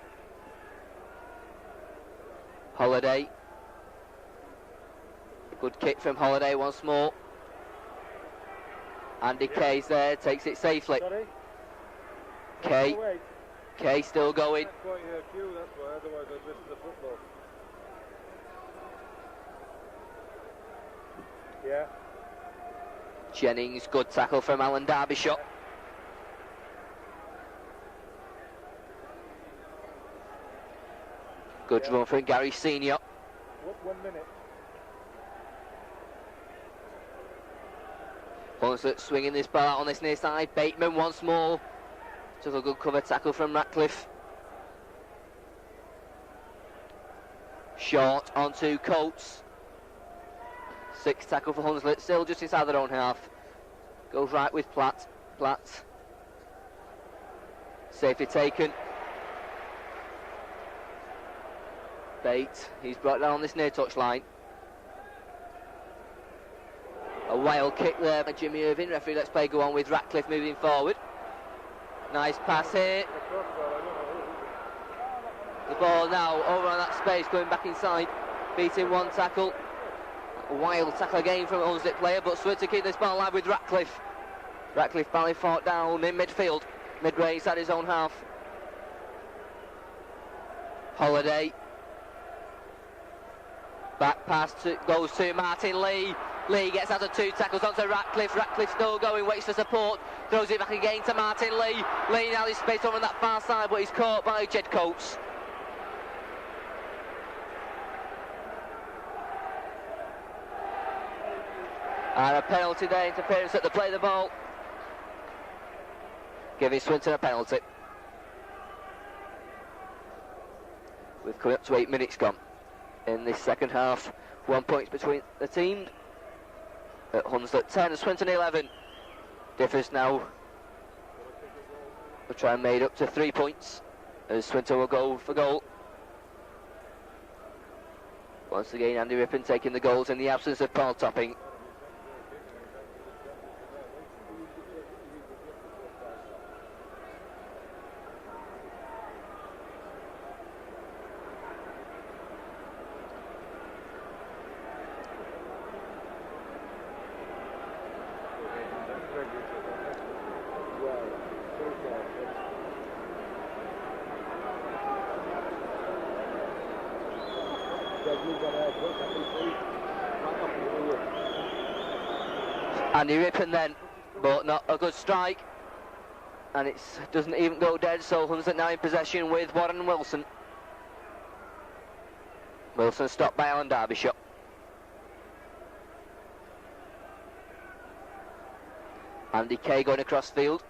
Holliday. Good kick from Holliday once more. Andy Kay's there, takes it safely. Kay. Oh, wait. Kay still going. That's quite a queue, that's why, otherwise I'd miss the football. Yeah. Jennings, good tackle from Alan Derbyshire. Good run from Gary Senior. 1 minute. Hunslet swinging this ball out on this near side. Bateman once more. Took a good cover tackle from Ratcliffe. Short onto Coates. 6 tackle for Hunslet, still just inside their own half. Goes right with Platt. Platt. Safely taken. Bate, he's brought down this near touch line. A wild kick there by Jimmy Irving. Referee lets play go on with Ratcliffe moving forward. Nice pass here. The ball now over on that space, going back inside. Beating one tackle. A wild tackle again from a Hunslet player, but Swinton keep this ball alive with Ratcliffe. Ratcliffe badly fought down in midfield. Midway inside his own half. Holiday. Back pass goes to Martin Lee. Lee gets out of 2 tackles onto Ratcliffe. Ratcliffe still going, waits for support. Throws it back again to Martin Lee. Lee now is space over on that far side, but he's caught by Jed Coates. And a penalty there, interference at the play of the ball. Giving Swinton a penalty. We've come up to 8 minutes gone in this second half. 1 point between the teams. At Hunslet 10 and Swinton 11. Differs now. We'll try and made up to 3 points as Swinton will go for goal. Once again, Andy Rippon taking the goals in the absence of Paul Topping. Andy Rippon then, but not a good strike, and it doesn't even go dead, so Hunslet now in possession with Warren Wilson. Wilson stopped by Alan Derbyshire. Andy Kay going across field.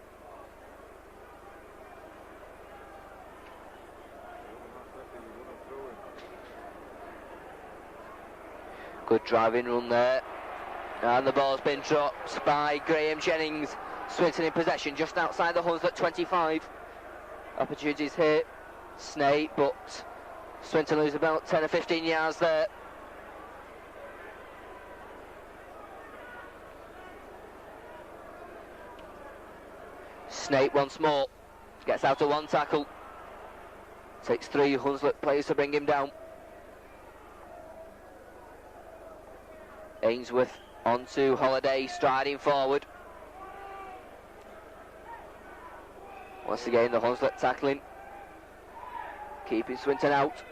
Good driving run there. And the ball's been dropped by Graham Jennings. Swinton in possession just outside the Hunslet 25. Opportunities here. Snake, but Swinton lose about 10 or 15 yards there. Snake once more. Gets out of 1 tackle. Takes 3 Hunslet players to bring him down. Ainsworth onto Holiday, striding forward. Once again, the Hunslet tackling. Keeping Swinton out.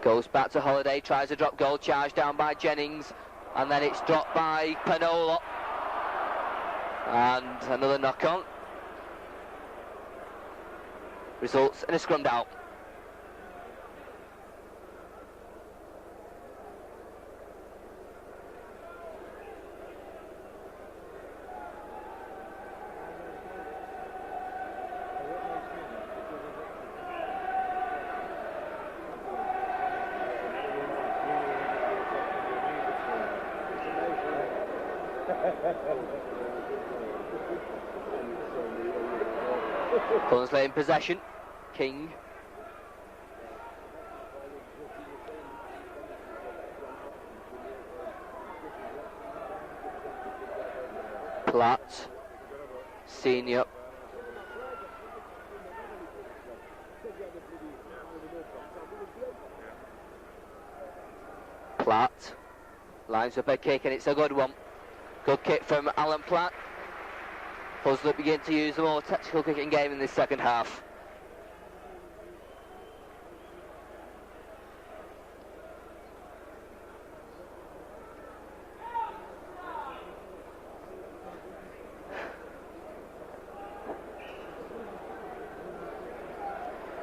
Goes back to Holiday, tries to drop goal, charged down by Jennings, and then it's dropped by Panola. And another knock on. Results in a scrum down. Hunslet in possession. King. Platt. Senior. Platt lines up a kick, and it's a good one. Good kick from Alan Platt. Hunslet begin to use the more tactical kicking game in this second half.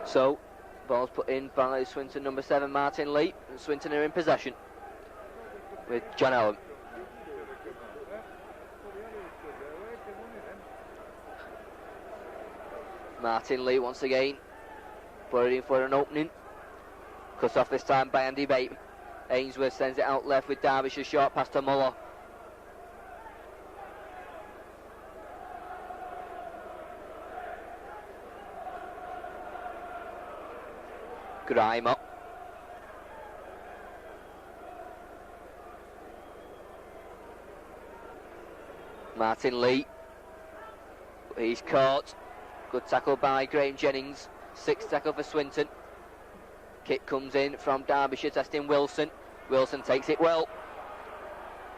So, ball's put in by Swinton number 7, Martin Lee, and Swinton are in possession with John Allen. Martin Lee once again, put it in for an opening. Cut off this time by Andy Bateman. Ainsworth sends it out left with Derbyshire, short pass to Muller. Grime up. Martin Lee. He's caught. Good tackle by Graham Jennings. 6th tackle for Swinton. Kick comes in from Derbyshire, testing Wilson. Wilson takes it well.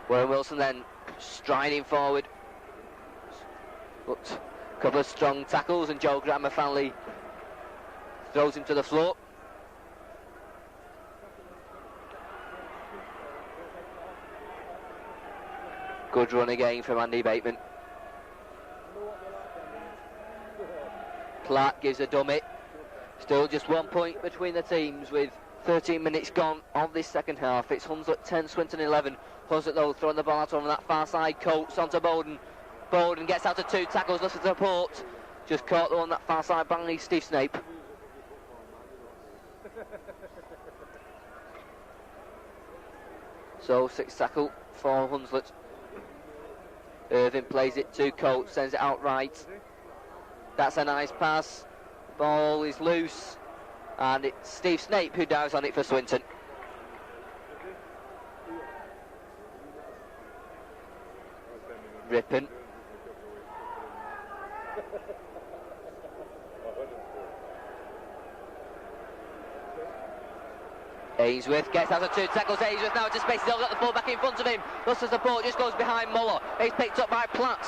Warren Wilson then striding forward. But a couple of strong tackles, and Joe Grammer finally throws him to the floor. Good run again from Andy Bateman. Platt gives a dummy. Still just 1 point between the teams with 13 minutes gone of this second half. It's Hunslet 10, Swinton 11. Hunslet though throwing the ball out on that far side. Coates onto Bowden. Bowden gets out of 2 tackles, looks for support. Just caught on that far side by Steve Snape. So 6th tackle for Hunslet. Irving plays it to Coates, sends it out right. That's a nice pass. Ball is loose, and it's Steve Snape who dives on it for Swinton. Rippon. Ainsworth gets out of 2 tackles. Ainsworth now into space. He's all got the ball back in front of him. Lost the support, just goes behind Muller. He's picked up by Platt.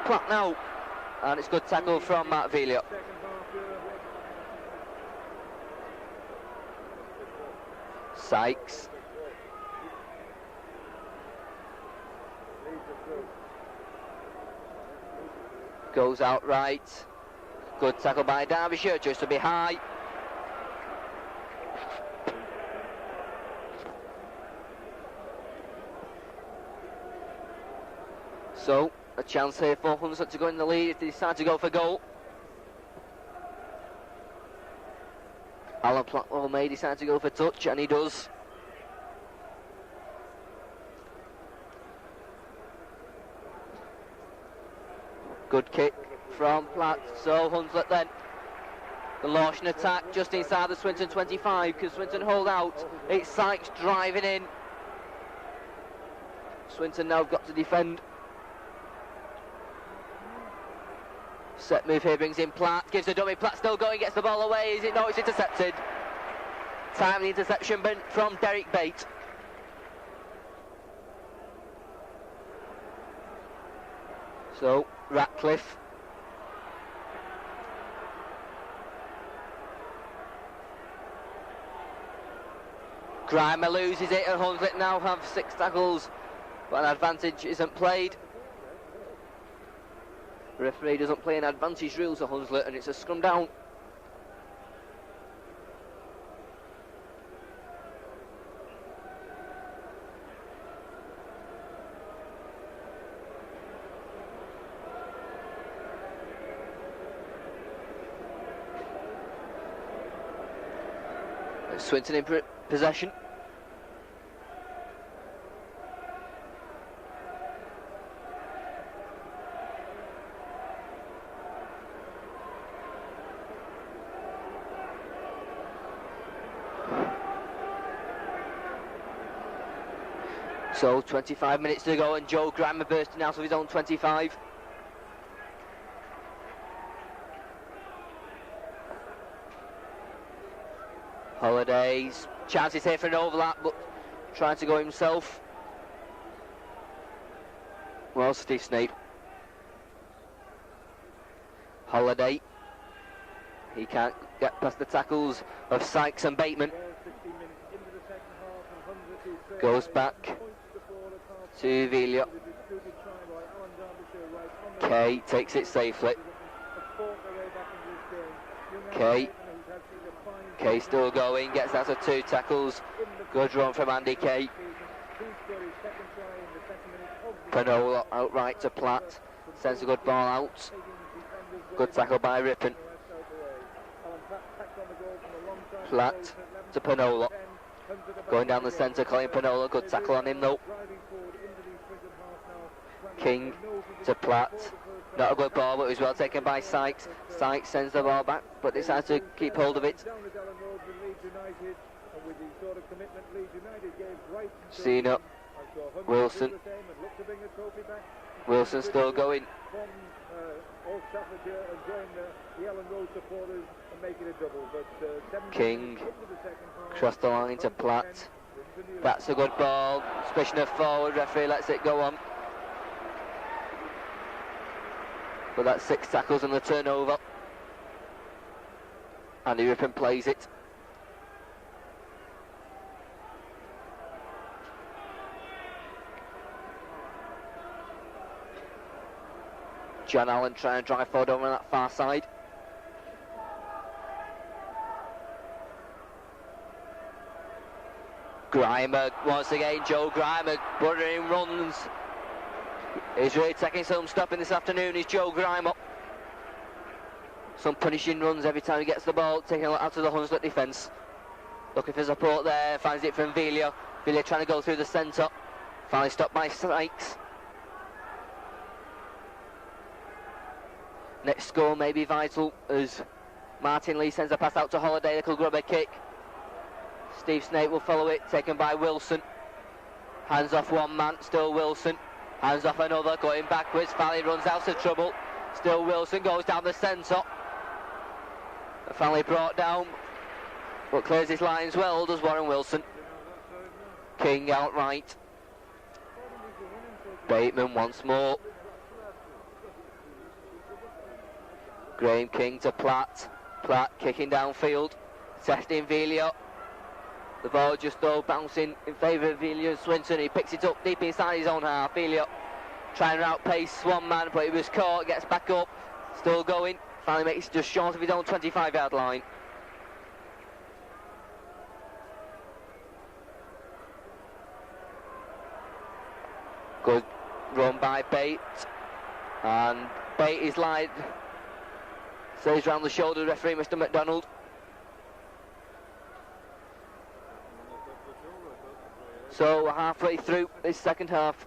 Platt now. And it's good tackle from Matt Velio. Sykes. Goes out right. Good tackle by Derbyshire, just to be high. So, a chance here for Hunslet to go in the lead if they decide to go for goal. Alan Platwell may decide to go for touch, and he does. Good kick from Platt. So Hunslet then. The launch and attack just inside the Swinton 25. Can Swinton hold out? It's Sykes driving in. Swinton now got to defend. Set move here brings in Platt, gives a dummy. Platt still going, gets the ball away. Is it? No, it's intercepted. Timely interception from Derek Bate. So Ratcliffe. Grimer loses it, and Hunslet now have 6 tackles, but an advantage isn't played. The referee doesn't play an advantage rules of Hunslet, and it's a scrum down. Swinton in possession. So 25 minutes to go, and Joe Grimer bursting out of his own 25. Holidays, chances here for an overlap, but trying to go himself. Well, Steve Snape. Holiday. He can't get past the tackles of Sykes and Bateman. Goes back to Villa. Kay takes it safely. Kay still going, gets out of 2 tackles. Good run from Andy Kay. Panola outright to Platt. Sends a good ball out. Good tackle by Rippon. Platt to Panola. Going down the centre, Colin Panola. Good tackle on him though. King to Platt. Not a good ball, but it was well taken by Sykes. Sykes sends the ball back, but decides to keep hold of it. Cena. Wilson. Wilson still going. King. Cross the line to Platt. That's a good ball. Spishner forward, referee lets it go on. But that's 6 tackles and the turnover. Andy Rippon plays it. John Allen trying to drive forward over on that far side. Grimer once again, Joe Grimer buttering runs. He's really taking some stopping this afternoon, is Joe Grimer. Some punishing runs every time he gets the ball, taking it out of the Hunslet defence. Looking for support there, finds it from Villa. Villa trying to go through the centre. Finally stopped by Sykes. Next score may be vital as Martin Lee sends a pass out to Holiday. They could grab a kick. Steve Snape will follow it, taken by Wilson. Hands off one man, still Wilson. Hands off another, going backwards. Finally runs out of trouble. Still Wilson goes down the centre. Finally brought down, but clears his lines well, does Warren Wilson. King outright. Bateman once more. Graham King to Platt. Platt kicking downfield. Testing Villa. The ball just though bouncing in favour of Villa and Swinton. He picks it up deep inside his own half. Villa trying to outpace one man, but he was caught. Gets back up. Still going. Finally makes it just short of his own 25-yard line. Good run by Bate. And Bate is lied. Says round the shoulder, referee Mr. McDonald. So we're halfway through this second half.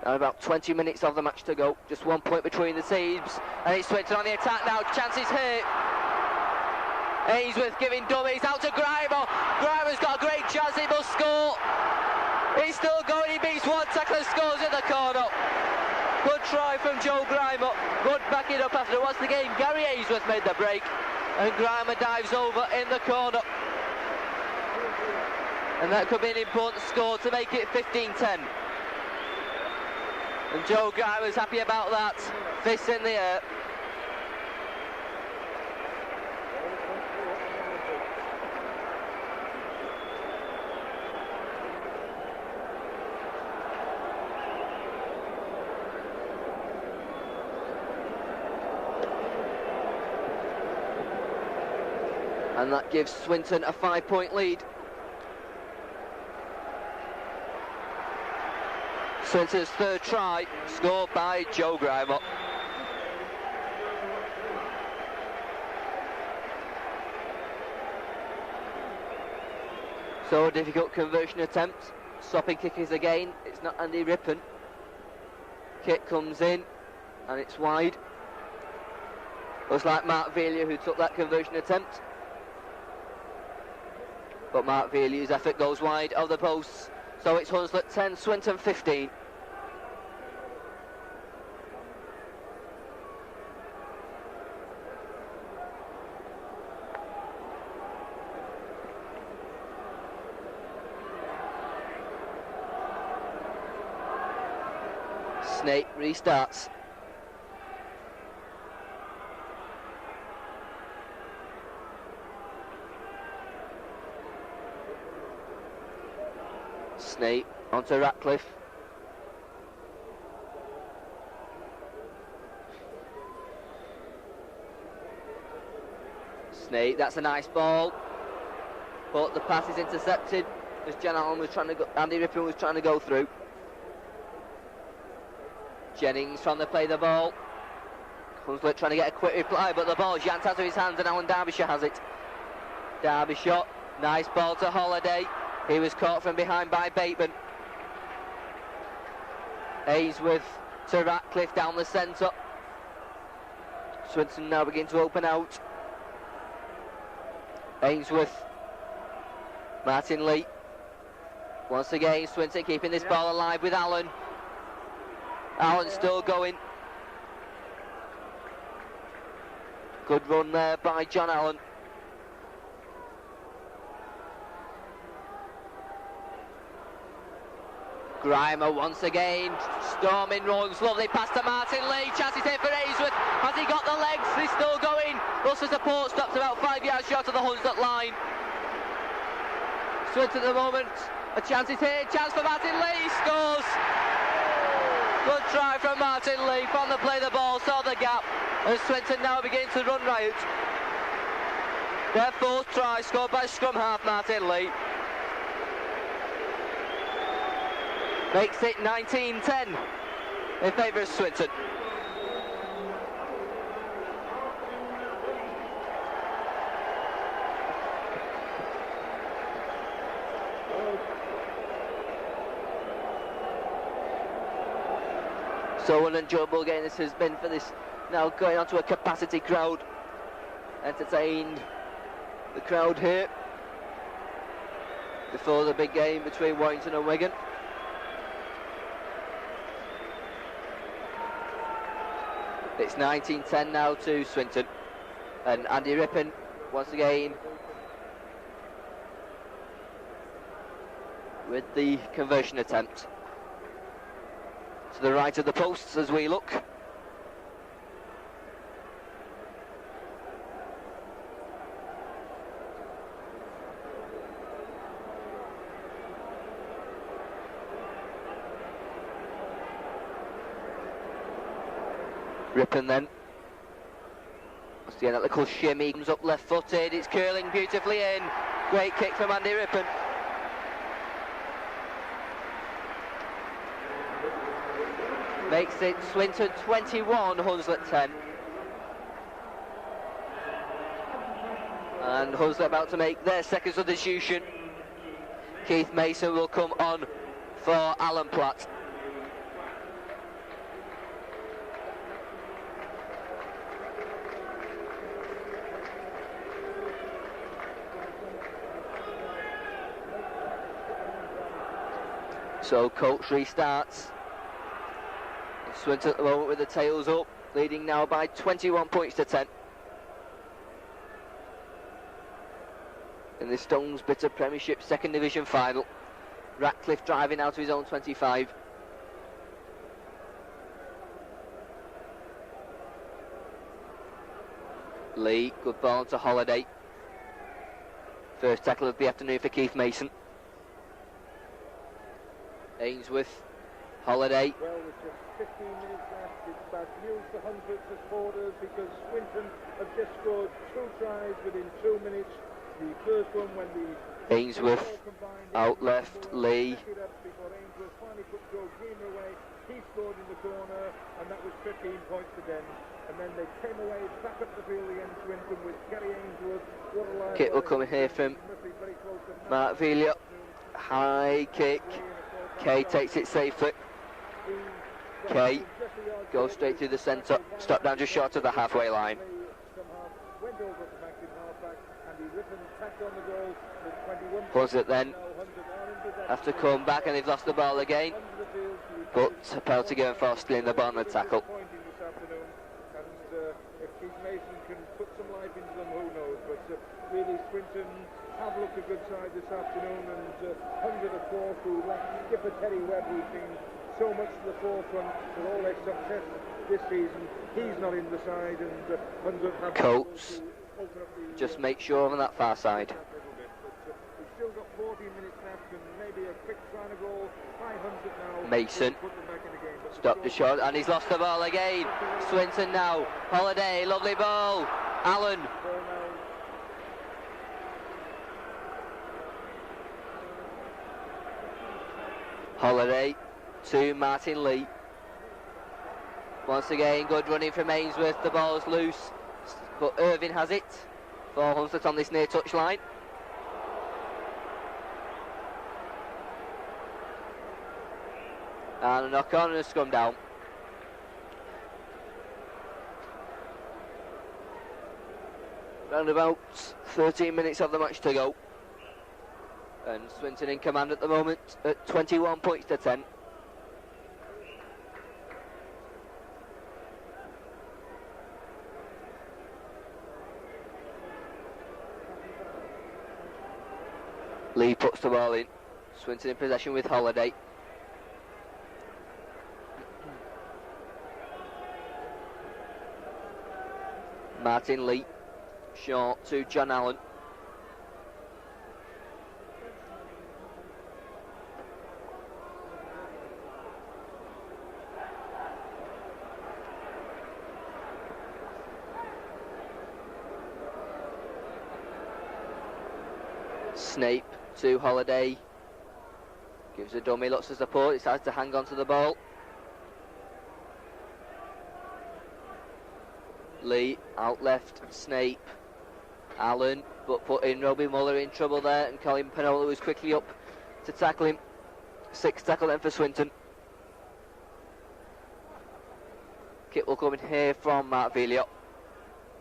And about 20 minutes of the match to go. Just 1 point between the teams. And it's Swinton on the attack now. Chances here. Ainsworth giving dummies out to Grimer. Grimer's got a great chance. He must score. He's still going. He beats one tackler and scores in the corner. Good try from Joe Grimer. Good backing up after once again. Gary Ainsworth made the break. And Grimer dives over in the corner. And that could be an important score to make it 15-10. And Joe Grimer's happy about that. Fists in the air. And that gives Swinton a 5-point lead. Swinton's third try, scored by Joe Grimer. So a difficult conversion attempt. Stopping kickers again. It's not Andy Rippon. Kick comes in, and it's wide. Looks like Mark Villa who took that conversion attempt. But Mark Villa's effort goes wide of the posts. So it's Hunslet 10, Swinton 15. Snake restarts. Snake onto Ratcliffe. Snake, that's a nice ball, but the pass is intercepted as Jan Allen was trying to go, Andy Rippon was trying to go through. Jennings trying to play the ball. Hunslet trying to get a quick reply, but the ball's yanked out of his hands and Alan Derbyshire has it. Derbyshire, nice ball to Holiday. He was caught from behind by Bateman. Ainsworth to Ratcliffe down the centre. Swinton now begin to open out. Ainsworth, Martin Lee. Once again, Swinton keeping this ball alive with Allen. Allen still going. Good run there by John Allen. Grimer once again, storming runs, lovely pass to Martin Lee, chances here for Ainsworth, has he got the legs, he's still going, Russell support stops about 5 yards short of the Hunslet line. Swinton at the moment, a chance is here, chance for Martin Lee, scores! Good try from Martin Lee, from the play the ball, saw the gap, and Swinton now begin to run riot. Their fourth try scored by scrum half Martin Lee. Makes it 19-10 in favour of Swinton. So an enjoyable game this has been for this, now going on to a capacity crowd. Entertained the crowd here before the big game between Warrington and Wigan. It's 19-10 now to Swinton, and Andy Rippon once again with the conversion attempt. To the right of the posts as we look. Rippon then. Once again, that little shimmy comes up left-footed. It's curling beautifully in. Great kick from Andy Rippon. Makes it Swinton 21, Hunslet 10. And Hunslet about to make their second substitution. Keith Mason will come on for Alan Platt. So coach restarts. Swinton at the moment with the tails up, leading now by 21 points to 10. In the Stones Bitter Premiership Second Division final. Ratcliffe driving out to his own 25. Lee, good ball to Holiday. First tackle of the afternoon for Keith Mason. Ainsworth, Holiday. Well, with just 15 minutes left, it's bad news for Hunslet supporters because Swinton have just scored 2 tries within 2 minutes. The first one when the Ainsworth out left, Lee. Before Ainsworth finally put Joe Greener away, he scored in the corner, and that was 15 points to them. And then they came away back up the field against Swinton with Gary Ainsworth. Kick will come here from Mark Velia. High kick. Kay takes it safely. Kay goes straight through the centre, stopped down just short of the halfway line. Hunslet then have to come back, and they've lost the ball again, but a penalty given for stealing the ball on the tackle. If Keith Mason can put some life into them, who knows, but really Swinton have looked a good side this afternoon, and Hunslet of course, who like skipper Terry Webb, who's been so much to the forefront for all their success this season. He's not in the side, and Hunslet have Coates just make sure on that far side. We've still got 14 minutes left, and maybe a quick final goal by Hunslet now. Mason stopped the shot, and he's lost the ball again. Swinton now. Holiday, lovely ball. Allen. Holiday to Martin Lee. Once again, good running from Ainsworth. The ball's loose, but Irving has it for Hunslet on this near touch line. And a knock on and a scrum down. Round about 13 minutes of the match to go. And Swinton in command at the moment at 21 points to 10. Lee puts the ball in. Swinton in possession with Holiday. Martin Lee. Short to John Allen. Snape to Holiday. Gives a dummy lots of support. Decides to hang on to the ball. Lee out left. Snape. Allen, but put in Robbie Muller in trouble there, and Colin Penola was quickly up to tackle him. 6 tackle then for Swinton. Kick will come in here from Mark Viliot.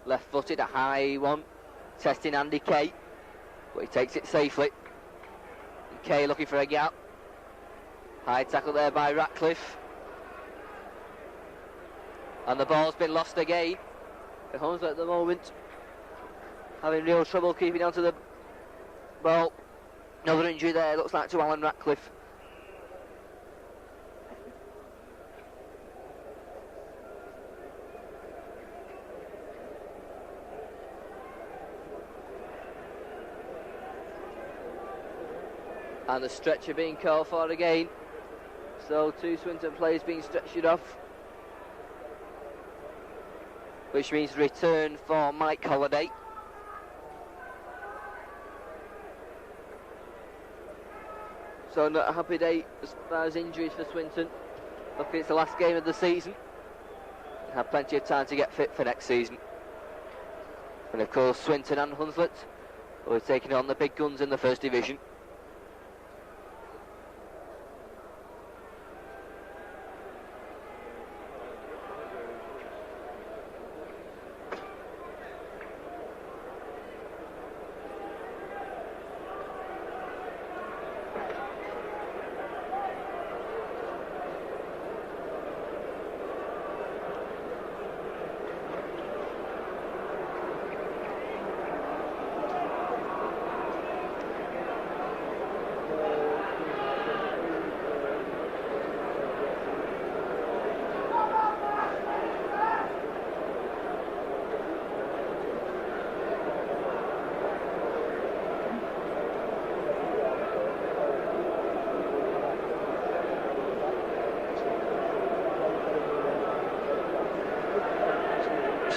Left footed, a high one. Testing Andy Kay, but he takes it safely. And Kay looking for a gap. High tackle there by Ratcliffe. And the ball's been lost again. The Hunslet at the moment having real trouble keeping on to the ball. Another injury there, looks like to Alan Ratcliffe. And the stretcher being called for again. So 2 Swinton players being stretchered off, which means return for Mike Holiday. So not a happy day as far as injuries for Swinton. Luckily it's the last game of the season. Have plenty of time to get fit for next season. And of course Swinton and Hunslet will be taking on the big guns in the First Division.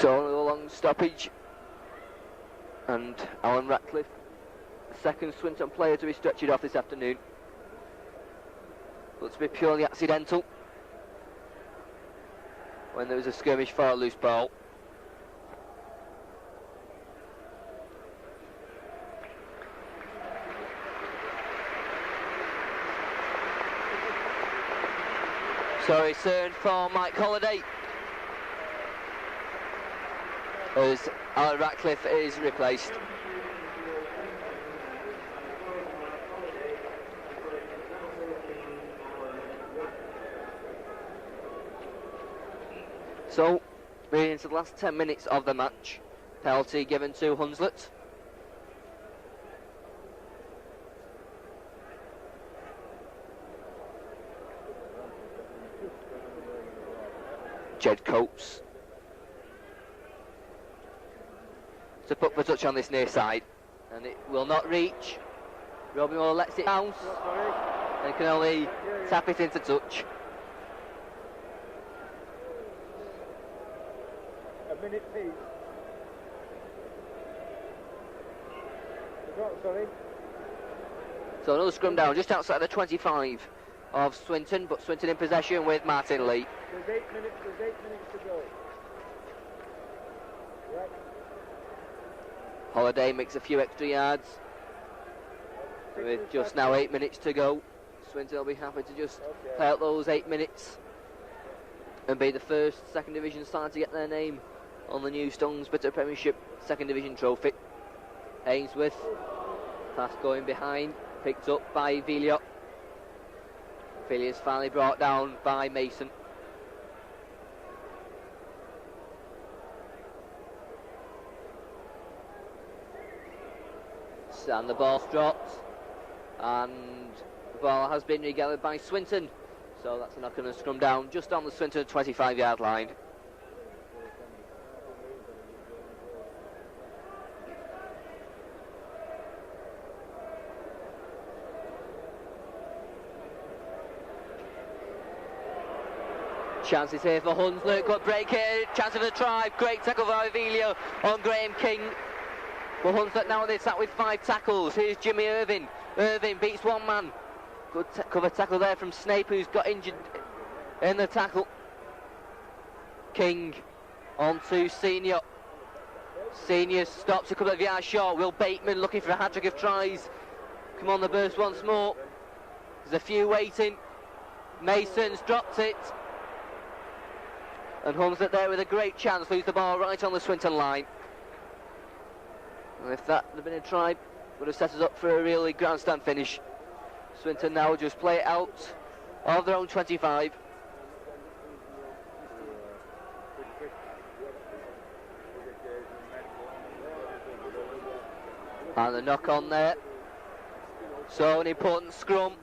So a long stoppage, and Alan Ratcliffe, the second Swinton player to be stretchered off this afternoon. Looks to be purely accidental when there was a skirmish for a loose ball. So return for Mike Holiday, as Alan Ratcliffe is replaced. So, moving into the last 10 minutes of the match. Penalty given to Hunslet. Jed Coates to put the touch on this near side, and it will not reach. Robin Muller lets it bounce and can only tap it into touch. A minute piece. Sorry. So another scrum down just outside the 25 of Swinton, but Swinton in possession with Martin Lee. There's 8 minutes to go. Yep. Holiday makes a few extra yards with just now 8 minutes to go. Swinton will be happy to just play out those 8 minutes and be the first second division side to get their name on the new Stones Bitter Premiership second division trophy. Ainsworth, pass going behind, picked up by Villiot. Villiers finally brought down by Mason. And the ball's dropped, and the ball has been regathered by Swinton, so that's a knock and a scrum down just on the Swinton 25-yard line. Chances here for Hunslet, good break here, chance of a try, great tackle by Avilio on Graham King. But Hunslet now on the attack with 5 tackles. Here's Jimmy Irvin. Irvin beats one man. Good cover tackle there from Snape, who's got injured in the tackle. King on to Senior. Senior stops a couple of yards short. Will Bateman looking for a hat-trick of tries. Come on the burst once more. There's a few waiting. Mason's dropped it. And Hunslet there with a great chance. Lose the ball right on the Swinton line. And if that had been a try, would have set us up for a really grandstand finish. Swinton now just play it out of their own 25. And the knock on there. So an important scrum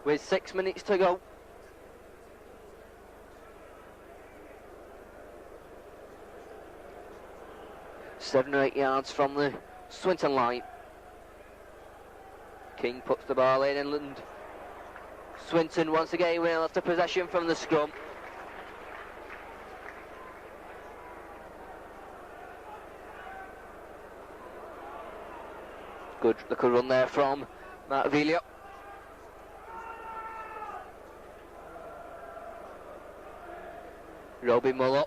with 6 minutes to go. Seven or 8 yards from the Swinton line. King puts the ball in, and Swinton once again will after possession from the scrum. Good little run there from Mark Villiot. Robin Muller.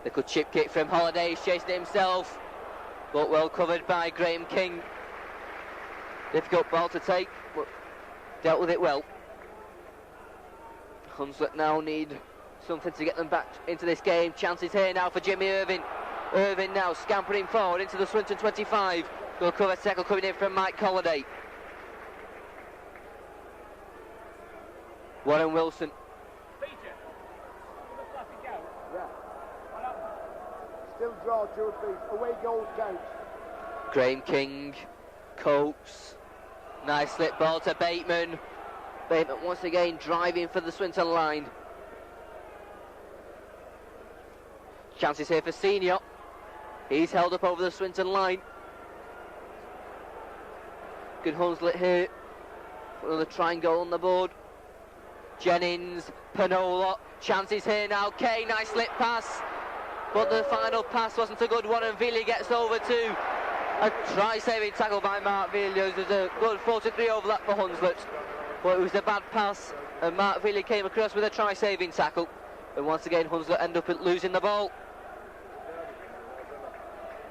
The good chip kick from Holiday, he's chasing it himself, but well covered by Graham King. Difficult ball to take, but dealt with it well. Hunslet now need something to get them back into this game. Chances here now for Jimmy Irvin. Irvin now scampering forward into the Swinton 25. Good cover tackle coming in from Mike Holiday. Warren Wilson. Still draw 2 apiece. Away goals count. Graham King, Coates. Nice slip ball to Bateman. Bateman once again driving for the Swinton line. Chances here for Senior. He's held up over the Swinton line. Good Hunslet here. Another try and goal on the board. Jennings, Panola. Chances here now. Kay, nice slip pass. But the final pass wasn't a good one, and Villiers gets over to a try-saving tackle by Mark Villiers. There's a good 43 overlap for Hunslet, but it was a bad pass, and Mark Villiers came across with a try-saving tackle. And once again, Hunslet end up losing the ball.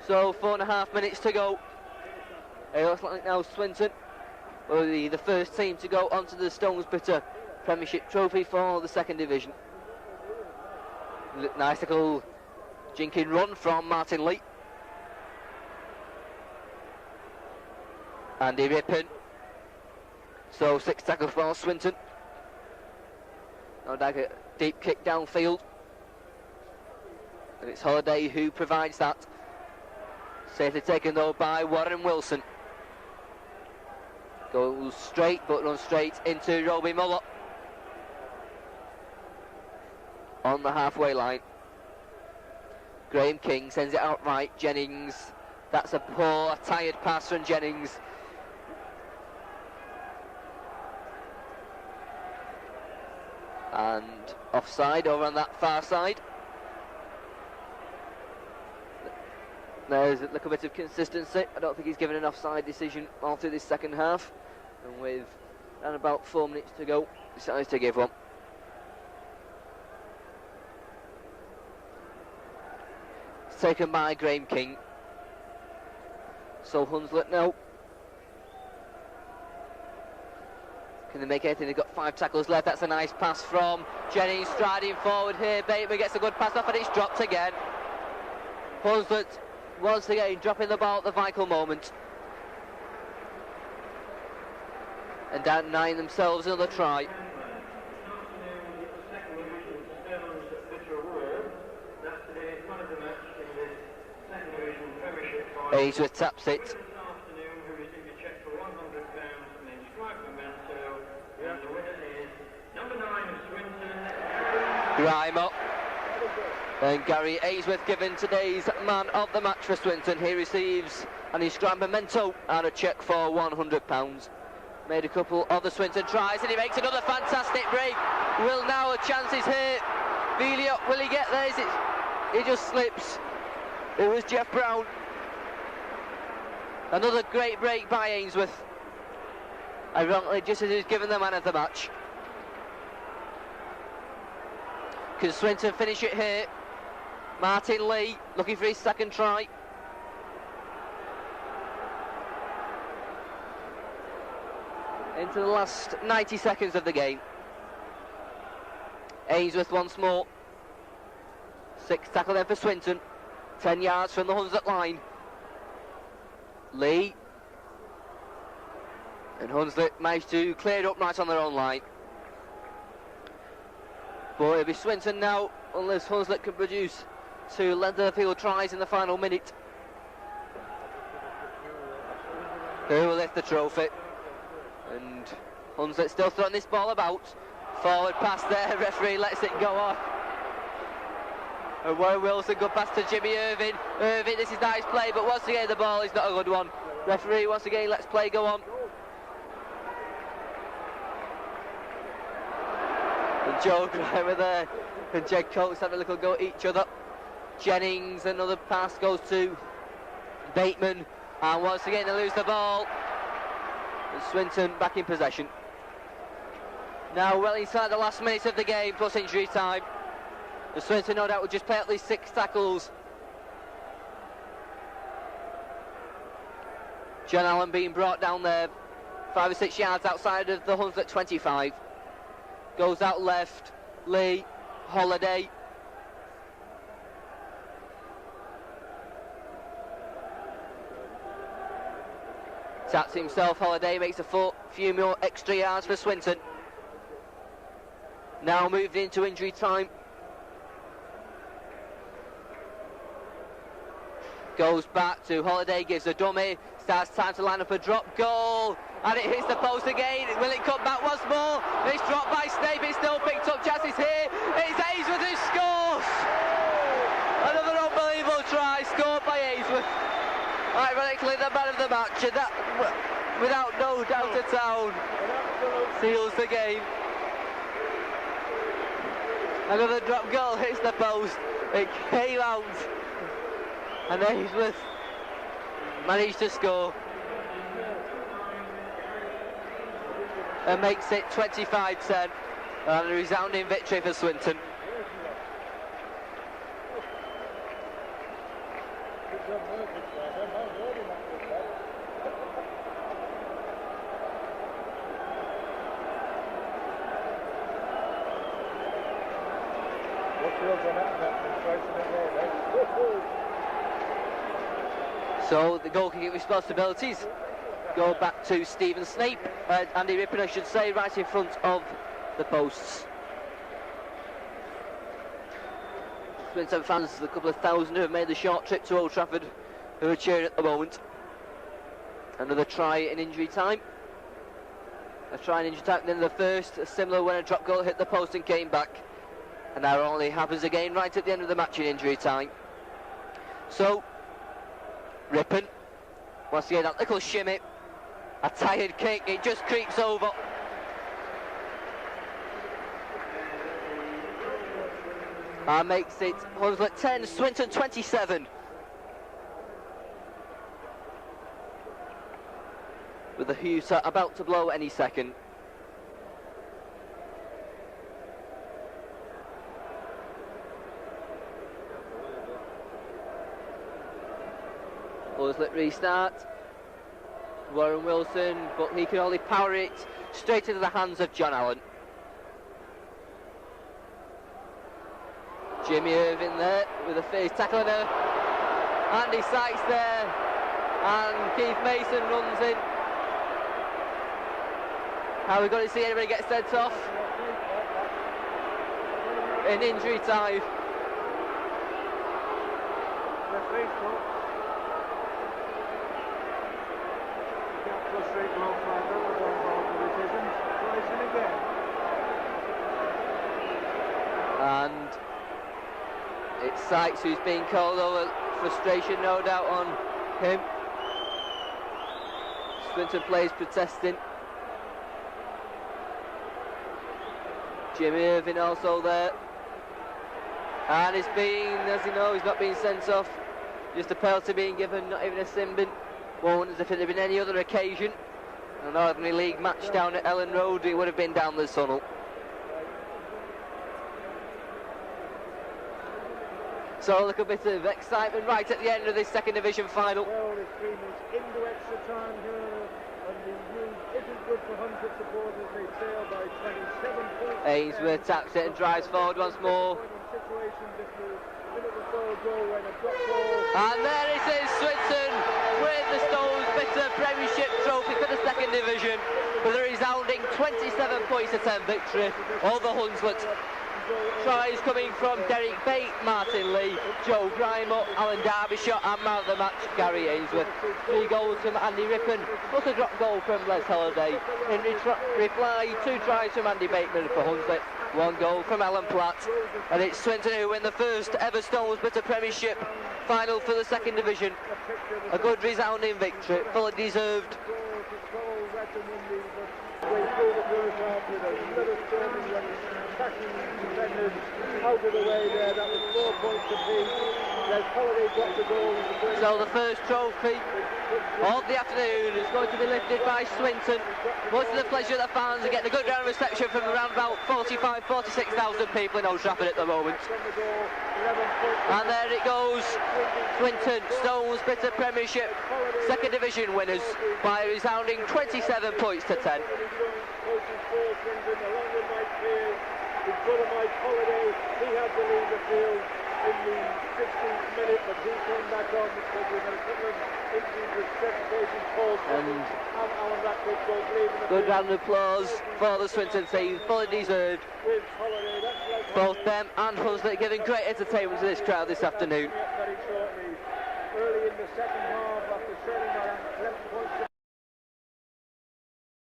So 4.5 minutes to go. It looks like now Swinton will be the first team to go onto the Stones Bitter Premiership trophy for the second division. Nice little jinking run from Martin Lee. Andy Rippon. So 6 tackles for Swinton. Now a deep kick downfield. And it's Holiday who provides that. Safely taken though by Warren Wilson. Goes straight, but runs straight into Roby Muller. On the halfway line. Graham King sends it out right. Jennings. That's a poor, tired pass from Jennings. And offside over on that far side. There's a little bit of consistency. I don't think he's given an offside decision all through this second half. And with around about 4 minutes to go, decides to give one. It's taken by Graham King. So Hunslet now. Can they make anything? They've got 5 tackles left. That's a nice pass from Jennings, striding forward here. Bateman gets a good pass off and it's dropped again. Hunslet once again dropping the ball at the vital moment. And denying themselves another try. Ainsworth taps it. Grime up. And Gary Ainsworth given today's man of the match for Swinton. He receives an inscribed memento and a cheque for £100. Made a couple of the Swinton tries and he makes another fantastic break. Will now a chance is here. Veliot, will he get there? He just slips. It was Jeff Brown. Another great break by Ainsworth. Ironically, just as he's given the man of the match. Can Swinton finish it here? Martin Lee looking for his second try. Into the last 90 seconds of the game. Ainsworth once more. 6 tackle then for Swinton. 10 yards from the Hunslet line. Lee. And Hunslet managed to clear it up right on their own line. But it'll be Swinton now, unless Hunslet can produce 2 length of the field tries in the final minute. Who will lift the trophy? And Hunslet still throwing this ball about. Forward pass there, referee lets it go off. And Warren Wilson, good pass to Jimmy Irving. Irving, this is nice play, but once again the ball is not a good one. Referee once again lets play go on. And Joe Grimer there and Jed Coates have a little go at each other. Jennings, another pass goes to Bateman, and once again they lose the ball. And Swinton back in possession. Now well inside the last minutes of the game, plus injury time. The Swinton no doubt will just play at least 6 tackles. John Allen being brought down there 5 or 6 yards outside of the Hunslet 25. Goes out left, Lee, Holiday. Taps himself, Holiday makes a few more extra yards for Swinton. Now moved into injury time. Goes back to Holiday, gives a dummy, starts time to line up a drop goal, and it hits the post again. Will it come back once more? It's dropped by Snape, it's still picked up, chances here. It's Ainsworth who scores! Another unbelievable try scored by Ainsworth. Ironically, the man of the match, and that, without no doubt a town, seals the game. Another drop goal hits the post. It came out. And Ainsworth managed to score and makes it 25-10 and a resounding victory for Swinton. So the goal kicking responsibilities go back to Stephen Snape, Andy Rippon I should say, right in front of the posts. Swinton fans, the couple of thousand who have made the short trip to Old Trafford, who are cheering at the moment. Another try in injury time. A try and injury time in the first, a similar when a drop goal hit the post and came back. And that only happens again right at the end of the match in injury time. So, Rippon, once again that little shimmy, a tired kick, it just creeps over. And makes it Hunslet 10, Swinton 27. With the Huser about to blow any second. Hunslet restart. Warren Wilson, but he can only power it straight into the hands of John Allen. Jimmy Irving there with a face tackle on her. Andy Sykes there, and Keith Mason runs in. Are we going to see anybody get sent off? In injury time. And it's Sykes who's being called over. Frustration no doubt on him. Swinton players protesting. Jimmy Irving also there. And it's being, as you know, he's not being sent off. Just a penalty being given, not even a sin bin. Won't as if it had been any other occasion. An ordinary league match down at Ellen Road, it would have been down the tunnel. So a little bit of excitement right at the end of this second division final. Well, it's 3 minutes into extra time here, and the news isn't good for Hunslet supporters. They trail by 27 points. Ainsworth taps it and drives forward once more. And there it is, Swinton with the Stones Bitter Premiership trophy for the second division with a resounding 27 points to 10 victory over Hunslet. Tries coming from Derek Bate, Martin Lee, Joe Grimer, Alan Derbyshire, and man of the match, Gary Ainsworth. 3 goals from Andy Rippon, plus a drop goal from Les Holliday. In reply, 2 tries from Andy Bateman for Hunslet, 1 goal from Alan Platt. And it's Swinton who win the first ever Stones Bitter Premiership final for the second division. A good resounding victory, fully deserved. Out of the way there, that was 4 points apiece. Les Holliday got the goal. So the first trophy of the afternoon is going to be lifted by Swinton. Much to the pleasure of the fans, and getting a good round of reception from around about 46,000 people in Old Trafford at the moment. And there it goes, Swinton, Stones Bitter Premiership second division winners by a resounding 27 points to 10. His brother Mike Holliday, he had to leave the field in the 16th minute, but he came back on because we had a couple of injuries with Casey Paul and Alan Ratcliffe both leaving the good field. round of applause for the Swinton team, fully deserved. With Holliday, that's like both them and Hunslet giving great entertainment to this crowd this afternoon. very shortly. Early in the second half, after trailing by 11 points.